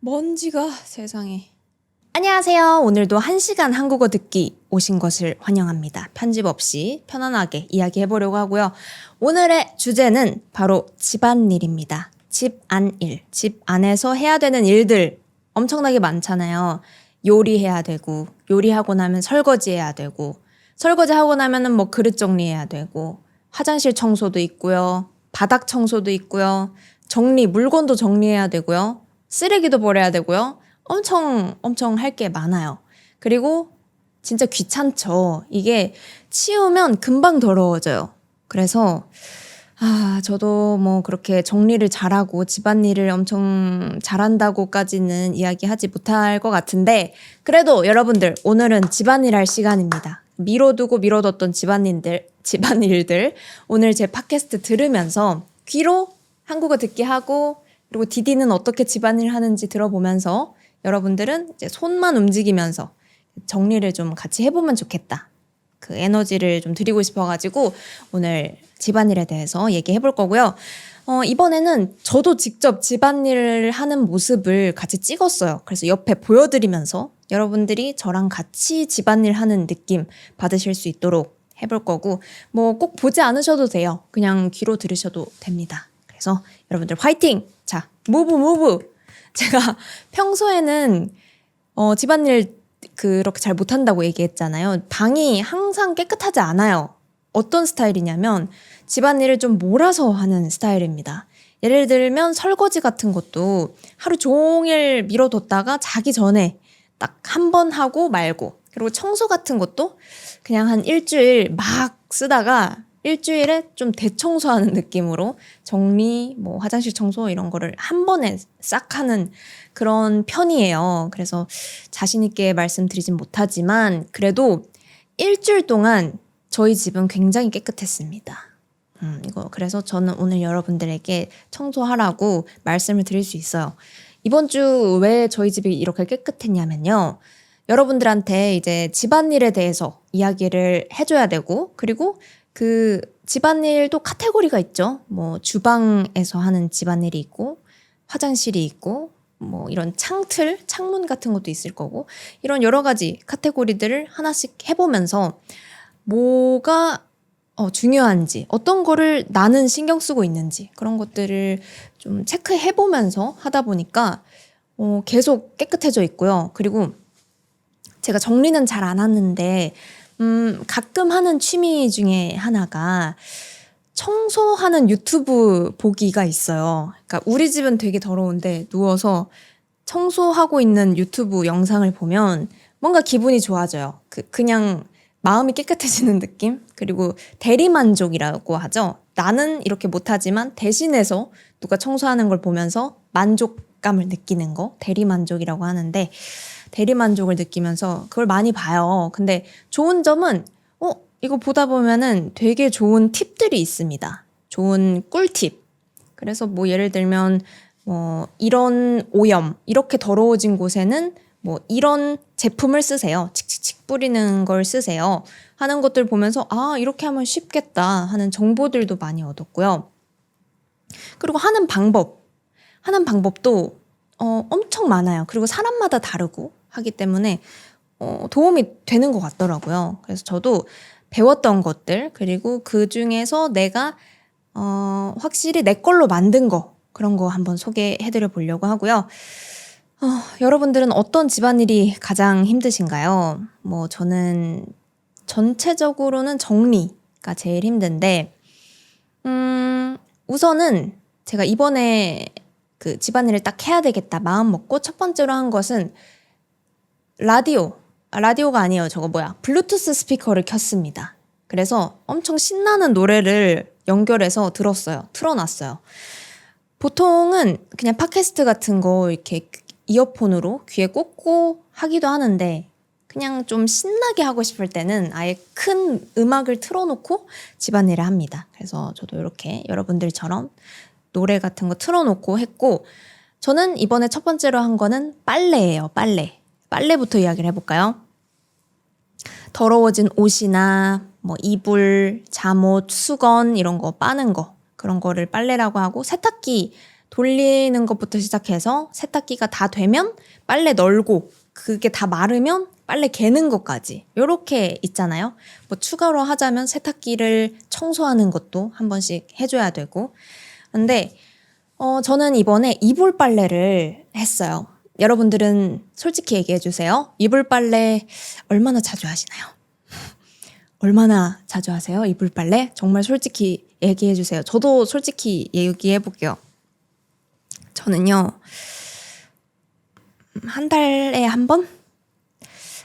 먼지가 세상에. 안녕하세요. 오늘도 1시간 한국어 듣기 오신 것을 환영합니다. 편집 없이 편안하게 이야기해보려고 하고요. 오늘의 주제는 바로 집안일입니다. 집안일. 집 안에서 해야 되는 일들 엄청나게 많잖아요. 요리해야 되고, 요리하고 나면 설거지해야 되고, 설거지하고 나면은 뭐 그릇 정리해야 되고, 화장실 청소도 있고요. 바닥 청소도 있고요. 물건도 정리해야 되고요. 쓰레기도 버려야 되고요. 엄청 할 게 많아요. 그리고 진짜 귀찮죠. 이게 치우면 금방 더러워져요. 그래서 저도 뭐 그렇게 정리를 잘하고 집안일을 엄청 잘한다고까지는 이야기하지 못할 것 같은데, 그래도 여러분들 오늘은 집안일 할 시간입니다. 미뤄뒀던 집안일들 오늘 제 팟캐스트 들으면서 귀로 한국어 듣기 하고, 그리고 디디는 어떻게 집안일 하는지 들어보면서 여러분들은 이제 손만 움직이면서 정리를 좀 같이 해보면 좋겠다. 그 에너지를 좀 드리고 싶어가지고 오늘 집안일에 대해서 얘기해볼 거고요. 이번에는 저도 직접 집안일을 하는 모습을 같이 찍었어요. 그래서 옆에 보여드리면서 여러분들이 저랑 같이 집안일 하는 느낌 받으실 수 있도록 해볼 거고, 뭐 꼭 보지 않으셔도 돼요. 그냥 귀로 들으셔도 됩니다. 그래서 여러분들 화이팅! 자, 무브! 제가 평소에는 집안일 그렇게 잘 못한다고 얘기했잖아요. 방이 항상 깨끗하지 않아요. 어떤 스타일이냐면 집안일을 좀 몰아서 하는 스타일입니다. 예를 들면 설거지 같은 것도 하루 종일 미뤄뒀다가 자기 전에 딱 한 번 하고 말고, 그리고 청소 같은 것도 그냥 한 일주일 막 쓰다가 일주일에 좀 대청소하는 느낌으로 정리, 뭐 화장실 청소 이런 거를 한 번에 싹 하는 그런 편이에요. 그래서 자신 있게 말씀드리진 못하지만 그래도 일주일 동안 저희 집은 굉장히 깨끗했습니다. 그래서 저는 오늘 여러분들에게 청소하라고 말씀을 드릴 수 있어요. 이번 주 왜 저희 집이 이렇게 깨끗했냐면요. 여러분들한테 이제 집안일에 대해서 이야기를 해줘야 되고, 그리고 그 집안일도 카테고리가 있죠. 뭐 주방에서 하는 집안일이 있고, 화장실이 있고, 뭐 이런 창문 같은 것도 있을 거고, 이런 여러 가지 카테고리들을 하나씩 해보면서 뭐가 중요한지, 어떤 거를 나는 신경 쓰고 있는지, 그런 것들을 좀 체크해보면서 하다 보니까 계속 깨끗해져 있고요. 그리고 제가 정리는 잘 안 하는데 가끔 하는 취미 중에 하나가 청소하는 유튜브 보기가 있어요. 그러니까 우리 집은 되게 더러운데 누워서 청소하고 있는 유튜브 영상을 보면 뭔가 기분이 좋아져요. 그냥 마음이 깨끗해지는 느낌? 그리고 대리만족이라고 하죠. 나는 이렇게 못하지만 대신해서 누가 청소하는 걸 보면서 만족감을 느끼는 거, 대리만족이라고 하는데, 대리만족을 느끼면서 그걸 많이 봐요. 근데 좋은 점은 이거 보다 보면은 되게 좋은 팁들이 있습니다. 좋은 꿀팁. 그래서 뭐 예를 들면 이런 오염, 이렇게 더러워진 곳에는 뭐 이런 제품을 쓰세요. 칙칙칙 뿌리는 걸 쓰세요. 하는 것들 보면서 이렇게 하면 쉽겠다 하는 정보들도 많이 얻었고요. 그리고 하는 방법도 엄청 많아요. 그리고 사람마다 다르고 하기 때문에 도움이 되는 것 같더라고요. 그래서 저도 배웠던 것들, 그리고 그 중에서 내가 확실히 내 걸로 만든 거, 그런 거 한번 소개해드려 보려고 하고요. 여러분들은 어떤 집안일이 가장 힘드신가요? 뭐 저는 전체적으로는 정리가 제일 힘든데, 우선은 제가 이번에 그 집안일을 딱 해야 되겠다 마음 먹고 첫 번째로 한 것은 라디오가 아니에요. 블루투스 스피커를 켰습니다. 그래서 엄청 신나는 노래를 연결해서 틀어놨어요. 보통은 그냥 팟캐스트 같은 거 이렇게 이어폰으로 귀에 꽂고 하기도 하는데, 그냥 좀 신나게 하고 싶을 때는 아예 큰 음악을 틀어놓고 집안일을 합니다. 그래서 저도 이렇게 여러분들처럼 노래 같은 거 틀어놓고 했고, 저는 이번에 첫 번째로 한 거는 빨래예요. 빨래부터 이야기를 해볼까요? 더러워진 옷이나 뭐 이불, 잠옷, 수건 이런 거 빠는 거, 그런 거를 빨래라고 하고, 세탁기 돌리는 것부터 시작해서 세탁기가 다 되면 빨래 널고 그게 다 마르면 빨래 개는 것까지 요렇게 있잖아요. 뭐 추가로 하자면 세탁기를 청소하는 것도 한 번씩 해줘야 되고. 근데 저는 이번에 이불 빨래를 했어요. 여러분들은 솔직히 얘기해 주세요. 이불 빨래 얼마나 자주 하시나요? 얼마나 자주 하세요? 이불 빨래? 정말 솔직히 얘기해 주세요. 저도 솔직히 얘기해 볼게요. 저는요, 한 달에 한 번?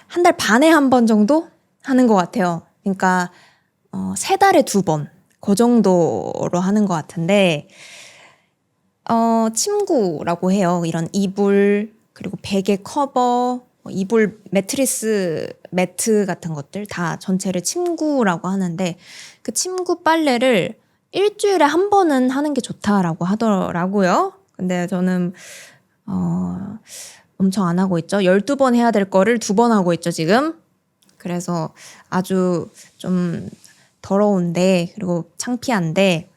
한 달 반에 한 번 정도 하는 것 같아요. 그러니까 3달에 2번, 그 정도로 하는 것 같은데, 침구라고 해요. 이런 이불, 그리고 베개 커버, 이불 매트리스 매트 같은 것들 다 전체를 침구라고 하는데, 그 침구 빨래를 일주일에 한 번은 하는 게 좋다라고 하더라고요. 근데 저는 엄청 안 하고 있죠. 12번 해야 될 거를 2번 하고 있죠, 지금. 그래서 아주 좀 더러운데, 그리고 창피한데,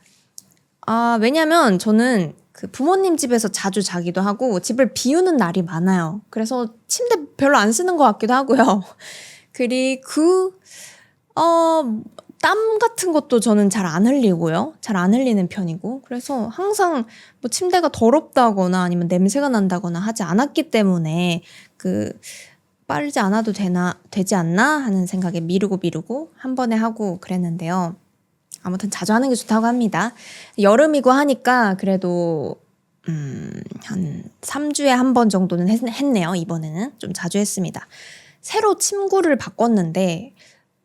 왜냐면 저는 그 부모님 집에서 자주 자기도 하고 집을 비우는 날이 많아요. 그래서 침대 별로 안 쓰는 것 같기도 하고요. 그리고 땀 같은 것도 저는 잘 안 흘리고요. 잘 안 흘리는 편이고. 그래서 항상 뭐 침대가 더럽다거나 아니면 냄새가 난다거나 하지 않았기 때문에 빨지 않아도 되지 않나 하는 생각에 미루고 한 번에 하고 그랬는데요. 아무튼 자주 하는 게 좋다고 합니다. 여름이고 하니까 그래도 한 3주에 한 번 정도는 했네요. 이번에는 좀 자주 했습니다. 새로 침구를 바꿨는데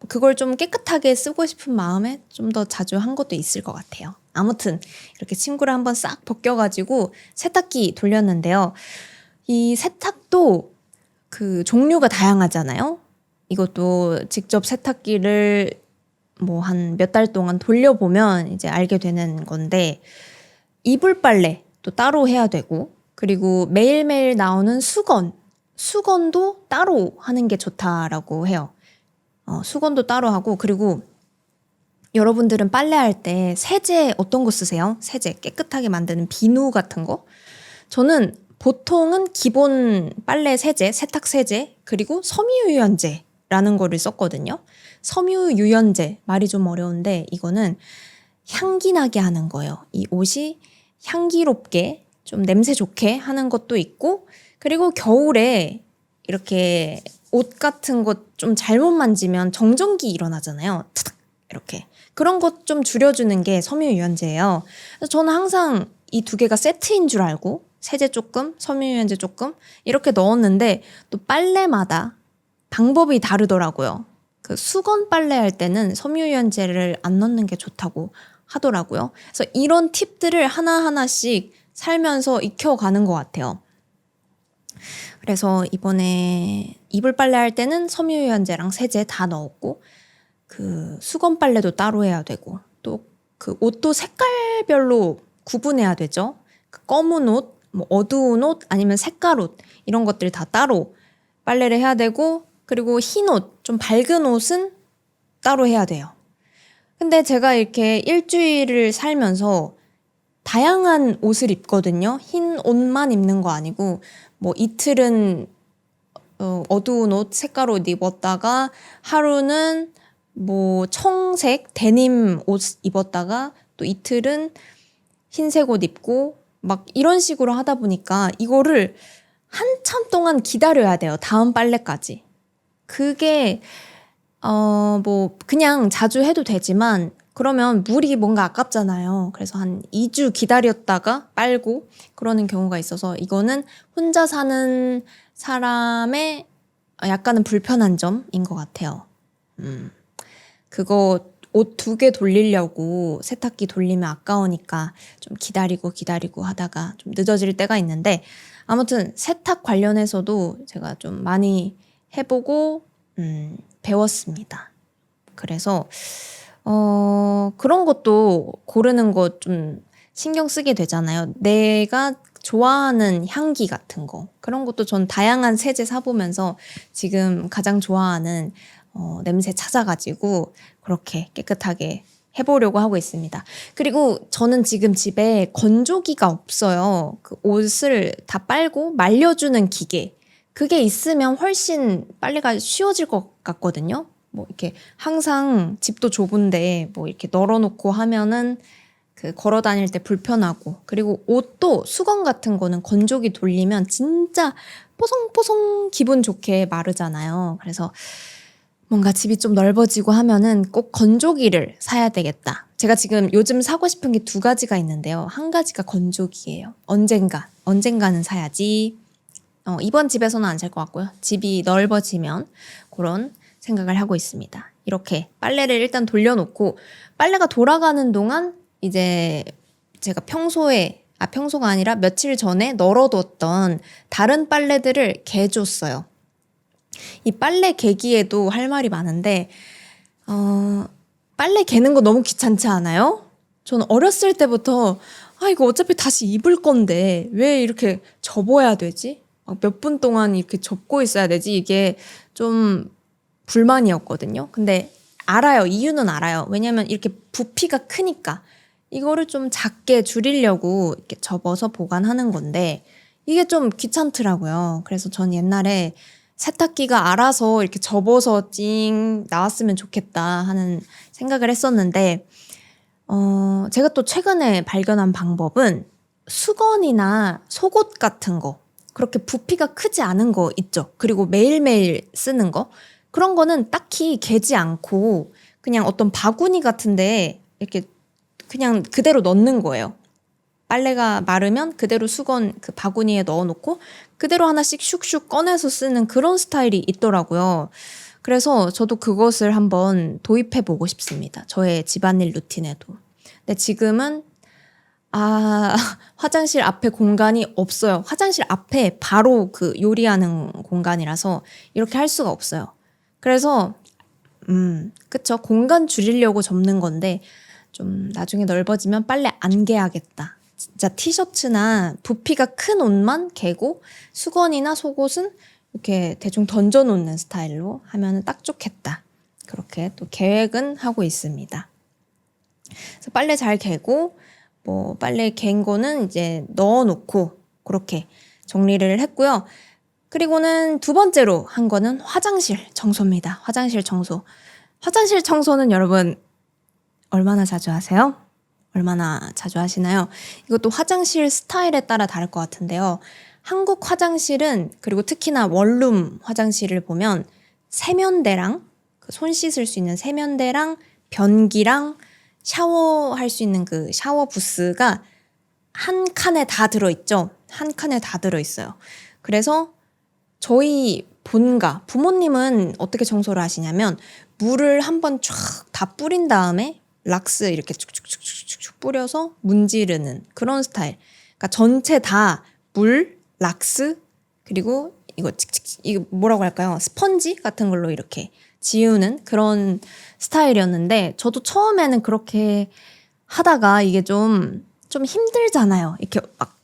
그걸 좀 깨끗하게 쓰고 싶은 마음에 좀 더 자주 한 것도 있을 것 같아요. 아무튼 이렇게 침구를 한번 싹 벗겨가지고 세탁기 돌렸는데요. 이 세탁도 그 종류가 다양하잖아요. 이것도 직접 세탁기를 뭐 한 몇 달 동안 돌려보면 이제 알게 되는 건데, 이불 빨래도 따로 해야 되고, 그리고 매일매일 나오는 수건도 따로 하는 게 좋다라고 해요. 수건도 따로 하고, 그리고 여러분들은 빨래할 때 세제 어떤 거 쓰세요? 세제 깨끗하게 만드는 비누 같은 거? 저는 보통은 기본 빨래 세제, 세탁 세제, 그리고 섬유유연제라는 거를 썼거든요. 섬유유연제, 말이 좀 어려운데 이거는 향기 나게 하는 거예요. 이 옷이 향기롭게 좀 냄새 좋게 하는 것도 있고, 그리고 겨울에 이렇게 옷 같은 것 좀 잘못 만지면 정전기 일어나잖아요. 타닥 이렇게. 그런 것 좀 줄여주는 게 섬유유연제예요. 그래서 저는 항상 이 2개가 세트인 줄 알고 세제 조금, 섬유유연제 조금 이렇게 넣었는데, 또 빨래마다 방법이 다르더라고요. 그 수건 빨래할 때는 섬유유연제를 안 넣는 게 좋다고 하더라고요. 그래서 이런 팁들을 하나하나씩 살면서 익혀가는 것 같아요. 그래서 이번에 이불 빨래할 때는 섬유유연제랑 세제 다 넣었고, 그 수건 빨래도 따로 해야 되고, 또 그 옷도 색깔별로 구분해야 되죠. 그 검은 옷, 뭐 어두운 옷, 아니면 색깔 옷 이런 것들 다 따로 빨래를 해야 되고, 그리고 흰 옷, 좀 밝은 옷은 따로 해야 돼요. 근데 제가 이렇게 일주일을 살면서 다양한 옷을 입거든요. 흰 옷만 입는 거 아니고, 뭐 이틀은 어두운 옷, 색깔 옷 입었다가 하루는 뭐 청색 데님 옷 입었다가 또 이틀은 흰색 옷 입고 막 이런 식으로 하다 보니까 이거를 한참 동안 기다려야 돼요. 다음 빨래까지. 그게 뭐 그냥 자주 해도 되지만 그러면 물이 뭔가 아깝잖아요. 그래서 한 2주 기다렸다가 빨고 그러는 경우가 있어서, 이거는 혼자 사는 사람의 약간은 불편한 점인 것 같아요. 그거 옷 2개 돌리려고 세탁기 돌리면 아까우니까 좀 기다리고 하다가 좀 늦어질 때가 있는데, 아무튼 세탁 관련해서도 제가 좀 많이 해보고 배웠습니다. 그래서 그런 것도 고르는 거 좀 신경 쓰게 되잖아요. 내가 좋아하는 향기 같은 거, 그런 것도 전 다양한 세제 사보면서 지금 가장 좋아하는 냄새 찾아가지고 그렇게 깨끗하게 해보려고 하고 있습니다. 그리고 저는 지금 집에 건조기가 없어요. 그 옷을 다 빨고 말려주는 기계. 그게 있으면 훨씬 빨래가 쉬워질 것 같거든요. 뭐 이렇게 항상 집도 좁은데 뭐 이렇게 널어놓고 하면은 그 걸어 다닐 때 불편하고, 그리고 옷도 수건 같은 거는 건조기 돌리면 진짜 뽀송뽀송 기분 좋게 마르잖아요. 그래서 뭔가 집이 좀 넓어지고 하면은 꼭 건조기를 사야 되겠다. 제가 지금 요즘 사고 싶은 게 두 가지가 있는데요. 한 가지가 건조기예요. 언젠가는 사야지. 이번 집에서는 안 살 것 같고요. 집이 넓어지면 그런 생각을 하고 있습니다. 이렇게 빨래를 일단 돌려놓고, 빨래가 돌아가는 동안 이제 제가 평소가 아니라 며칠 전에 널어뒀던 다른 빨래들을 개줬어요. 이 빨래 개기에도 할 말이 많은데, 빨래 개는 거 너무 귀찮지 않아요? 저는 어렸을 때부터 이거 어차피 다시 입을 건데 왜 이렇게 접어야 되지? 몇 분 동안 이렇게 접고 있어야 되지? 이게 좀 불만이었거든요. 근데 알아요. 이유는 알아요. 왜냐면 이렇게 부피가 크니까 이거를 좀 작게 줄이려고 이렇게 접어서 보관하는 건데 이게 좀 귀찮더라고요. 그래서 전 옛날에 세탁기가 알아서 이렇게 접어서 찡 나왔으면 좋겠다 하는 생각을 했었는데, 제가 또 최근에 발견한 방법은 수건이나 속옷 같은 거, 그렇게 부피가 크지 않은 거 있죠. 그리고 매일매일 쓰는 거. 그런 거는 딱히 개지 않고 그냥 어떤 바구니 같은데 이렇게 그냥 그대로 넣는 거예요. 빨래가 마르면 그대로 수건 그 바구니에 넣어놓고 그대로 하나씩 슉슉 꺼내서 쓰는 그런 스타일이 있더라고요. 그래서 저도 그것을 한번 도입해보고 싶습니다. 저의 집안일 루틴에도. 근데 지금은 화장실 앞에 공간이 없어요. 화장실 앞에 바로 그 요리하는 공간이라서 이렇게 할 수가 없어요. 그래서 그쵸. 공간 줄이려고 접는 건데 좀 나중에 넓어지면 빨래 안 개야겠다. 진짜 티셔츠나 부피가 큰 옷만 개고 수건이나 속옷은 이렇게 대충 던져놓는 스타일로 하면 딱 좋겠다. 그렇게 또 계획은 하고 있습니다. 그래서 빨래 잘 개고 뭐 빨래 갠 거는 이제 넣어놓고 그렇게 정리를 했고요. 그리고는 두 번째로 한 거는 화장실 청소입니다. 화장실 청소. 화장실 청소는 여러분 얼마나 자주 하세요? 얼마나 자주 하시나요? 이것도 화장실 스타일에 따라 다를 것 같은데요. 한국 화장실은, 그리고 특히나 원룸 화장실을 보면 세면대랑 손 씻을 수 있는 세면대랑 변기랑 샤워할 수 있는 그 샤워 부스가 한 칸에 다 들어있죠. 한 칸에 다 들어있어요. 그래서 저희 부모님은 어떻게 청소를 하시냐면 물을 한번 쫙 다 뿌린 다음에 락스 이렇게 축축축축축 뿌려서 문지르는 그런 스타일. 그러니까 전체 다 물, 락스, 그리고 이거 뭐라고 할까요? 스펀지 같은 걸로 이렇게 지우는 그런 스타일이었는데, 저도 처음에는 그렇게 하다가 이게 좀 힘들잖아요. 이렇게 막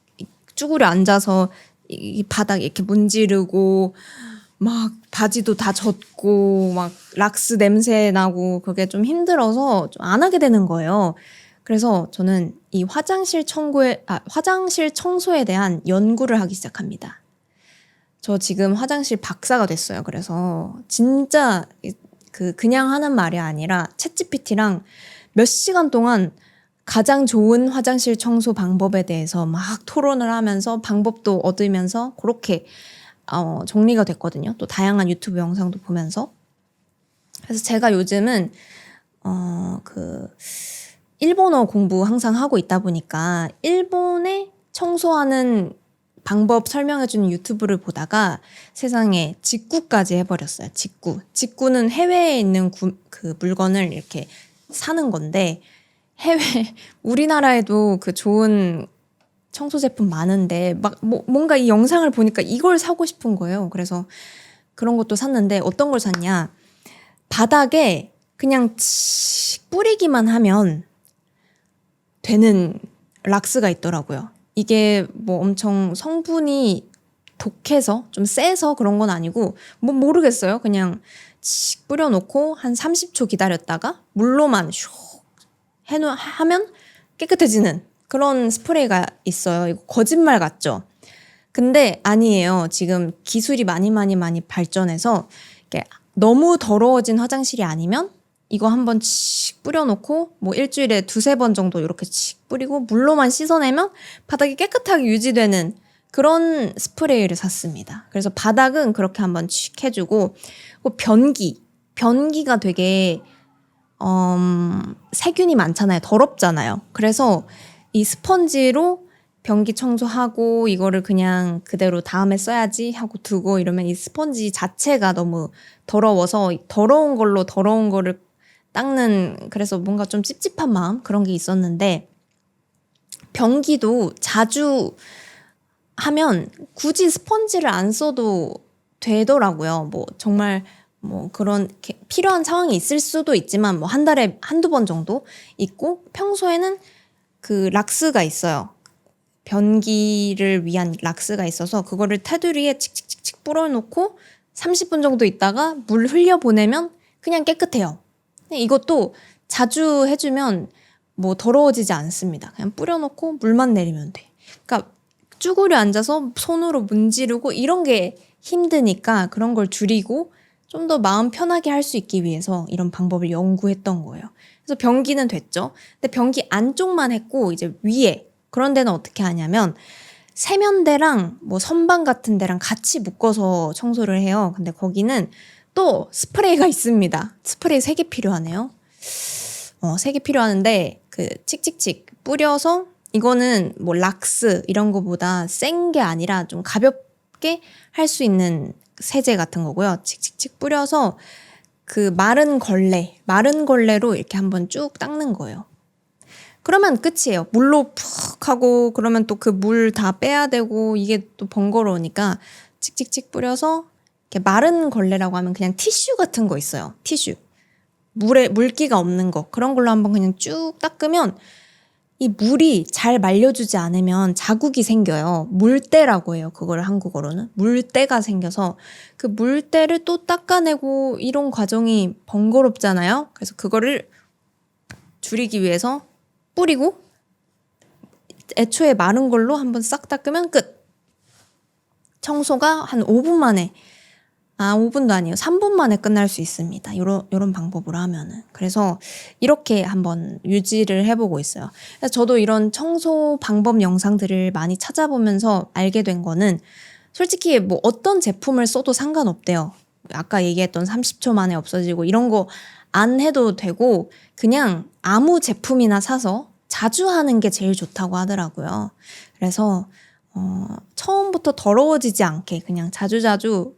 쭈그려 앉아서 이 바닥 이렇게 문지르고 막 바지도 다 젖고 막 락스 냄새 나고 그게 좀 힘들어서 좀 안 하게 되는 거예요. 그래서 저는 이 화장실 청소에 대한 연구를 하기 시작합니다. 저 지금 화장실 박사가 됐어요. 그래서 진짜 그냥 하는 말이 아니라 챗GPT랑 몇 시간 동안 가장 좋은 화장실 청소 방법에 대해서 막 토론을 하면서 방법도 얻으면서 그렇게 정리가 됐거든요. 또 다양한 유튜브 영상도 보면서. 그래서 제가 요즘은 일본어 공부 항상 하고 있다 보니까 일본에 청소하는 방법 설명해주는 유튜브를 보다가 세상에 직구까지 해버렸어요. 직구는 해외에 있는 그 물건을 이렇게 사는 건데, 우리나라에도 그 좋은 청소 제품 많은데 뭔가 이 영상을 보니까 이걸 사고 싶은 거예요. 그래서 그런 것도 샀는데, 어떤 걸 샀냐? 바닥에 그냥 뿌리기만 하면 되는 락스가 있더라고요. 이게 뭐 엄청 성분이 독해서 좀 세서 그런 건 아니고 모르겠어요. 그냥 뿌려놓고 한 30초 기다렸다가 물로만 슉 하면 깨끗해지는 그런 스프레이가 있어요. 이거 거짓말 같죠? 근데 아니에요. 지금 기술이 많이 발전해서 이렇게 너무 더러워진 화장실이 아니면 이거 한번 칙 뿌려놓고 뭐 일주일에 2-3번 정도 이렇게 칙 뿌리고 물로만 씻어내면 바닥이 깨끗하게 유지되는 그런 스프레이를 샀습니다. 그래서 바닥은 그렇게 한번 칙 해주고 변기가 되게 세균이 많잖아요. 더럽잖아요. 그래서 이 스펀지로 변기 청소하고 이거를 그냥 그대로 다음에 써야지 하고 두고 이러면 이 스펀지 자체가 너무 더러워서 더러운 거를 닦는 그래서 뭔가 좀 찝찝한 마음 그런 게 있었는데 변기도 자주 하면 굳이 스펀지를 안 써도 되더라고요. 뭐 정말 뭐 그런 필요한 상황이 있을 수도 있지만 뭐 한 달에 1-2번 정도 있고 평소에는 그 락스가 있어요. 변기를 위한 락스가 있어서 그거를 테두리에 칙칙칙칙 뿌려놓고 30분 정도 있다가 물 흘려보내면 그냥 깨끗해요. 근데 이것도 자주 해주면 뭐 더러워지지 않습니다. 그냥 뿌려놓고 물만 내리면 돼. 그러니까 쭈그려 앉아서 손으로 문지르고 이런 게 힘드니까 그런 걸 줄이고 좀 더 마음 편하게 할 수 있기 위해서 이런 방법을 연구했던 거예요. 그래서 변기는 됐죠. 근데 변기 안쪽만 했고 이제 위에 그런 데는 어떻게 하냐면 세면대랑 뭐 선반 같은 데랑 같이 묶어서 청소를 해요. 근데 거기는 또 스프레이가 있습니다. 스프레이 3개 필요하네요. 3개 필요하는데 그 칙칙칙 뿌려서 이거는 뭐 락스 이런 거보다 센 게 아니라 좀 가볍게 할 수 있는 세제 같은 거고요. 칙칙칙 뿌려서 그 마른 걸레로 이렇게 한번 쭉 닦는 거예요. 그러면 끝이에요. 물로 푹 하고 그러면 또 그 물 다 빼야 되고 이게 또 번거로우니까 칙칙칙 뿌려서 이렇게 마른 걸레라고 하면 그냥 티슈 같은 거 있어요. 티슈. 물기가 없는 거. 그런 걸로 한번 그냥 쭉 닦으면 이 물이 잘 말려주지 않으면 자국이 생겨요. 물때라고 해요. 그걸 한국어로는. 물때가 생겨서 그 물때를 또 닦아내고 이런 과정이 번거롭잖아요. 그래서 그거를 줄이기 위해서 뿌리고 애초에 마른 걸로 한번 싹 닦으면 끝. 청소가 한 5분 만에 5분도 아니에요. 3분 만에 끝날 수 있습니다. 요런 방법으로 하면은. 그래서 이렇게 한번 유지를 해보고 있어요. 그래서 저도 이런 청소 방법 영상들을 많이 찾아보면서 알게 된 거는 솔직히 뭐 어떤 제품을 써도 상관없대요. 아까 얘기했던 30초 만에 없어지고 이런 거 안 해도 되고 그냥 아무 제품이나 사서 자주 하는 게 제일 좋다고 하더라고요. 그래서 처음부터 더러워지지 않게 그냥 자주자주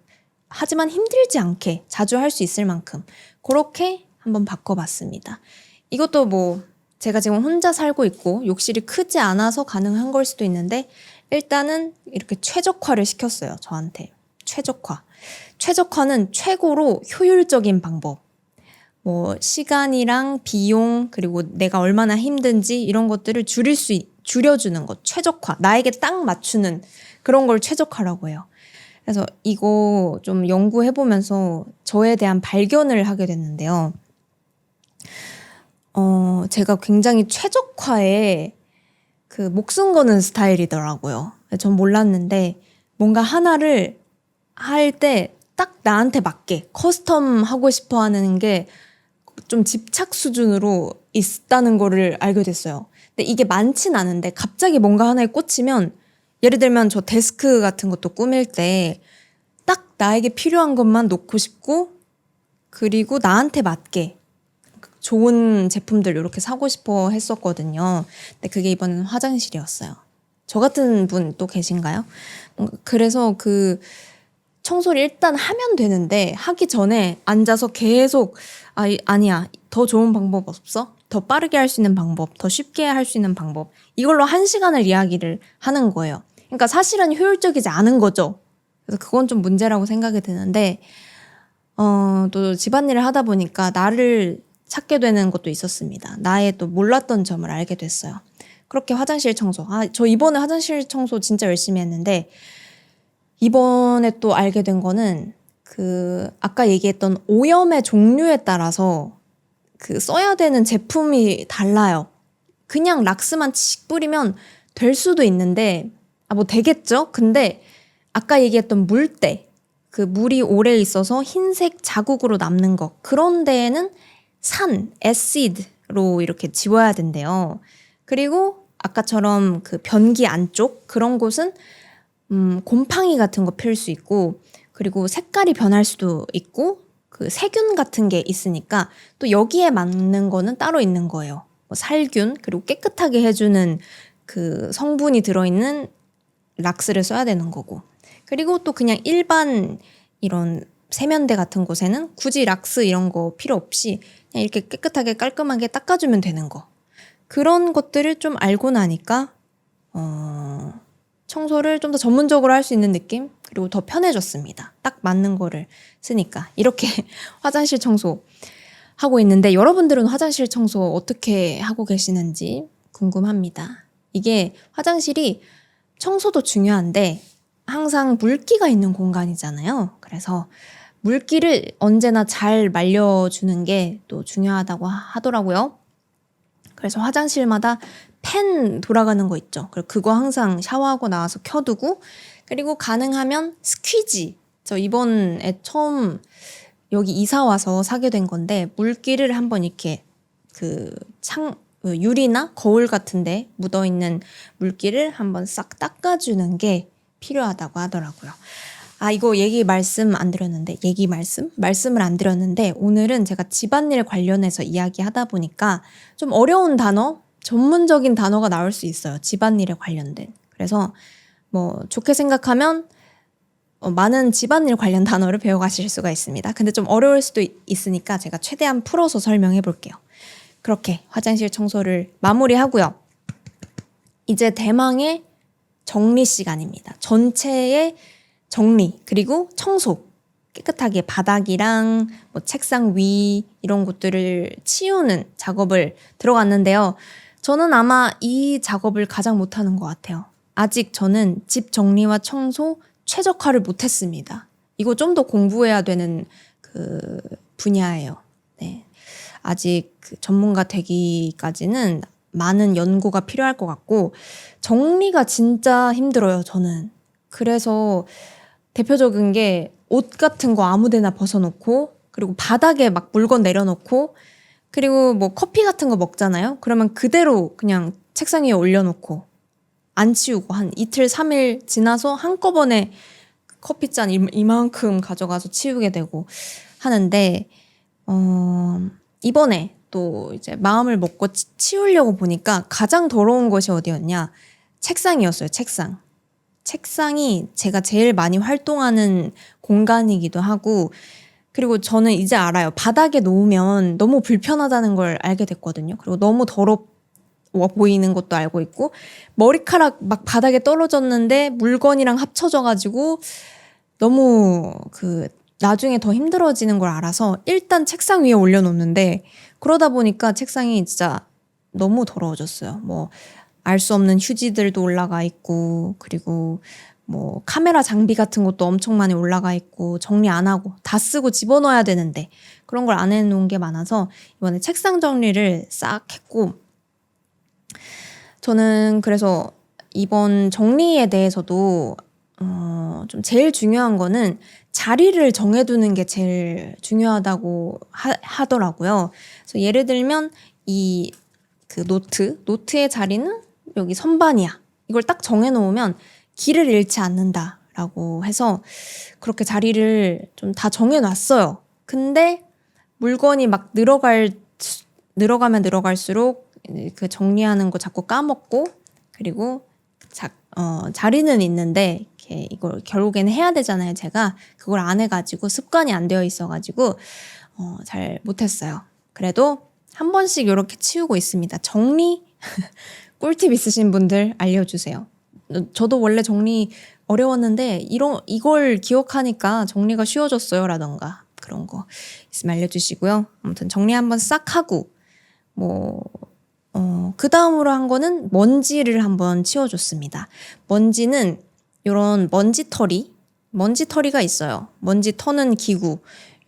하지만 힘들지 않게 자주 할 수 있을 만큼 그렇게 한번 바꿔봤습니다. 이것도 뭐 제가 지금 혼자 살고 있고 욕실이 크지 않아서 가능한 걸 수도 있는데 일단은 이렇게 최적화를 시켰어요. 저한테. 최적화는 최고로 효율적인 방법. 뭐 시간이랑 비용 그리고 내가 얼마나 힘든지 이런 것들을 줄여주는 것. 최적화. 나에게 딱 맞추는 그런 걸 최적화라고 해요. 그래서 이거 좀 연구해보면서 저에 대한 발견을 하게 됐는데요. 제가 굉장히 최적화에 그 목숨 거는 스타일이더라고요. 전 몰랐는데 뭔가 하나를 할 때 딱 나한테 맞게 커스텀 하고 싶어 하는 게 좀 집착 수준으로 있다는 거를 알게 됐어요. 근데 이게 많진 않은데 갑자기 뭔가 하나에 꽂히면 예를 들면 저 데스크 같은 것도 꾸밀 때 딱 나에게 필요한 것만 놓고 싶고 그리고 나한테 맞게 좋은 제품들 이렇게 사고 싶어 했었거든요. 근데 그게 이번엔 화장실이었어요. 저 같은 분 또 계신가요? 그래서 그 청소를 일단 하면 되는데 하기 전에 앉아서 계속 아니야 더 좋은 방법 없어? 더 빠르게 할 수 있는 방법, 더 쉽게 할 수 있는 방법 이걸로 1시간을 이야기를 하는 거예요. 그러니까 사실은 효율적이지 않은 거죠. 그래서 그건 좀 문제라고 생각이 드는데 또 집안일을 하다 보니까 나를 찾게 되는 것도 있었습니다. 나의 또 몰랐던 점을 알게 됐어요. 그렇게 화장실 청소. 저 이번에 화장실 청소 진짜 열심히 했는데 이번에 또 알게 된 거는 그 아까 얘기했던 오염의 종류에 따라서 그 써야 되는 제품이 달라요. 그냥 락스만 칙 뿌리면 될 수도 있는데, 뭐 되겠죠? 근데 아까 얘기했던 물때, 그 물이 오래 있어서 흰색 자국으로 남는 거, 그런 데에는 애시드로 이렇게 지워야 된대요. 그리고 아까처럼 그 변기 안쪽 그런 곳은 곰팡이 같은 거 필 수 있고, 그리고 색깔이 변할 수도 있고, 그 세균 같은 게 있으니까 또 여기에 맞는 거는 따로 있는 거예요. 뭐 살균, 그리고 깨끗하게 해주는 그 성분이 들어있는 락스를 써야 되는 거고. 그리고 또 그냥 일반 이런 세면대 같은 곳에는 굳이 락스 이런 거 필요 없이 그냥 이렇게 깨끗하게 깔끔하게 닦아주면 되는 거. 그런 것들을 좀 알고 나니까 청소를 좀 더 전문적으로 할 수 있는 느낌? 그리고 더 편해졌습니다. 딱 맞는 거를 쓰니까. 이렇게 화장실 청소 하고 있는데 여러분들은 화장실 청소 어떻게 하고 계시는지 궁금합니다. 이게 화장실이 청소도 중요한데 항상 물기가 있는 공간이잖아요. 그래서 물기를 언제나 잘 말려주는 게 또 중요하다고 하더라고요. 그래서 화장실마다 팬 돌아가는 거 있죠. 그거 항상 샤워하고 나와서 켜두고, 그리고 가능하면 스퀴지. 저 이번에 처음 여기 이사 와서 사게 된 건데 물기를 한번 이렇게 그 유리나 거울 같은데 묻어있는 물기를 한번 싹 닦아주는 게 필요하다고 하더라고요. 이거 말씀을 안 드렸는데 오늘은 제가 집안일 관련해서 이야기하다 보니까 좀 어려운 단어, 전문적인 단어가 나올 수 있어요. 집안일에 관련된. 그래서 뭐 좋게 생각하면 많은 집안일 관련 단어를 배워가실 수가 있습니다. 근데 좀 어려울 수도 있으니까 제가 최대한 풀어서 설명해 볼게요. 그렇게 화장실 청소를 마무리하고요. 이제 대망의 정리 시간입니다. 전체의 정리, 그리고 청소. 깨끗하게 바닥이랑 뭐 책상 위 이런 것들을 치우는 작업을 들어갔는데요. 저는 아마 이 작업을 가장 못하는 것 같아요. 아직 저는 집 정리와 청소 최적화를 못했습니다. 이거 좀 더 공부해야 되는 그 분야예요. 네. 아직 그 전문가 되기까지는 많은 연구가 필요할 것 같고 정리가 진짜 힘들어요, 저는. 그래서 대표적인 게 옷 같은 거 아무 데나 벗어놓고, 그리고 바닥에 막 물건 내려놓고, 그리고 뭐 커피 같은 거 먹잖아요. 그러면 그대로 그냥 책상 위에 올려놓고 안 치우고 한 이틀 3일 지나서 한꺼번에 커피잔 이만큼 가져가서 치우게 되고 하는데 이번에 또 이제 마음을 먹고 치우려고 보니까 가장 더러운 것이 어디였냐? 책상이었어요. 책상이 제가 제일 많이 활동하는 공간이기도 하고, 그리고 저는 이제 알아요. 바닥에 놓으면 너무 불편하다는 걸 알게 됐거든요. 그리고 너무 더러워 보이는 것도 알고 있고, 머리카락 막 바닥에 떨어졌는데 물건이랑 합쳐져가지고 너무 나중에 더 힘들어지는 걸 알아서 일단 책상 위에 올려놓는데, 그러다 보니까 책상이 진짜 너무 더러워졌어요. 뭐 알 수 없는 휴지들도 올라가 있고, 그리고 뭐 카메라 장비 같은 것도 엄청 많이 올라가 있고, 정리 안 하고 다 쓰고 집어넣어야 되는데 그런 걸 안 해놓은 게 많아서 이번에 책상 정리를 싹 했고, 저는 그래서 이번 정리에 대해서도 좀 제일 중요한 거는 자리를 정해두는 게 제일 중요하다고 하더라고요. 그래서 예를 들면 그 노트의 자리는 여기 선반이야. 이걸 딱 정해놓으면 길을 잃지 않는다라고 해서 그렇게 자리를 좀 다 정해놨어요. 근데 물건이 막 늘어가면 늘어갈수록 그 정리하는 거 자꾸 까먹고, 그리고 자리는 있는데 이걸 결국에는 해야 되잖아요. 제가 그걸 안 해가지고 습관이 안 되어 있어가지고 잘 못했어요. 그래도 한 번씩 이렇게 치우고 있습니다. 정리 꿀팁 있으신 분들 알려주세요. 저도 원래 정리 어려웠는데 이걸 기억하니까 정리가 쉬워졌어요 라던가 그런 거 있으면 알려주시고요. 아무튼 정리 한번 싹 하고 그 다음으로 한 거는 먼지를 한번 치워줬습니다. 먼지는 이런 먼지털이가 있어요. 먼지 터는 기구.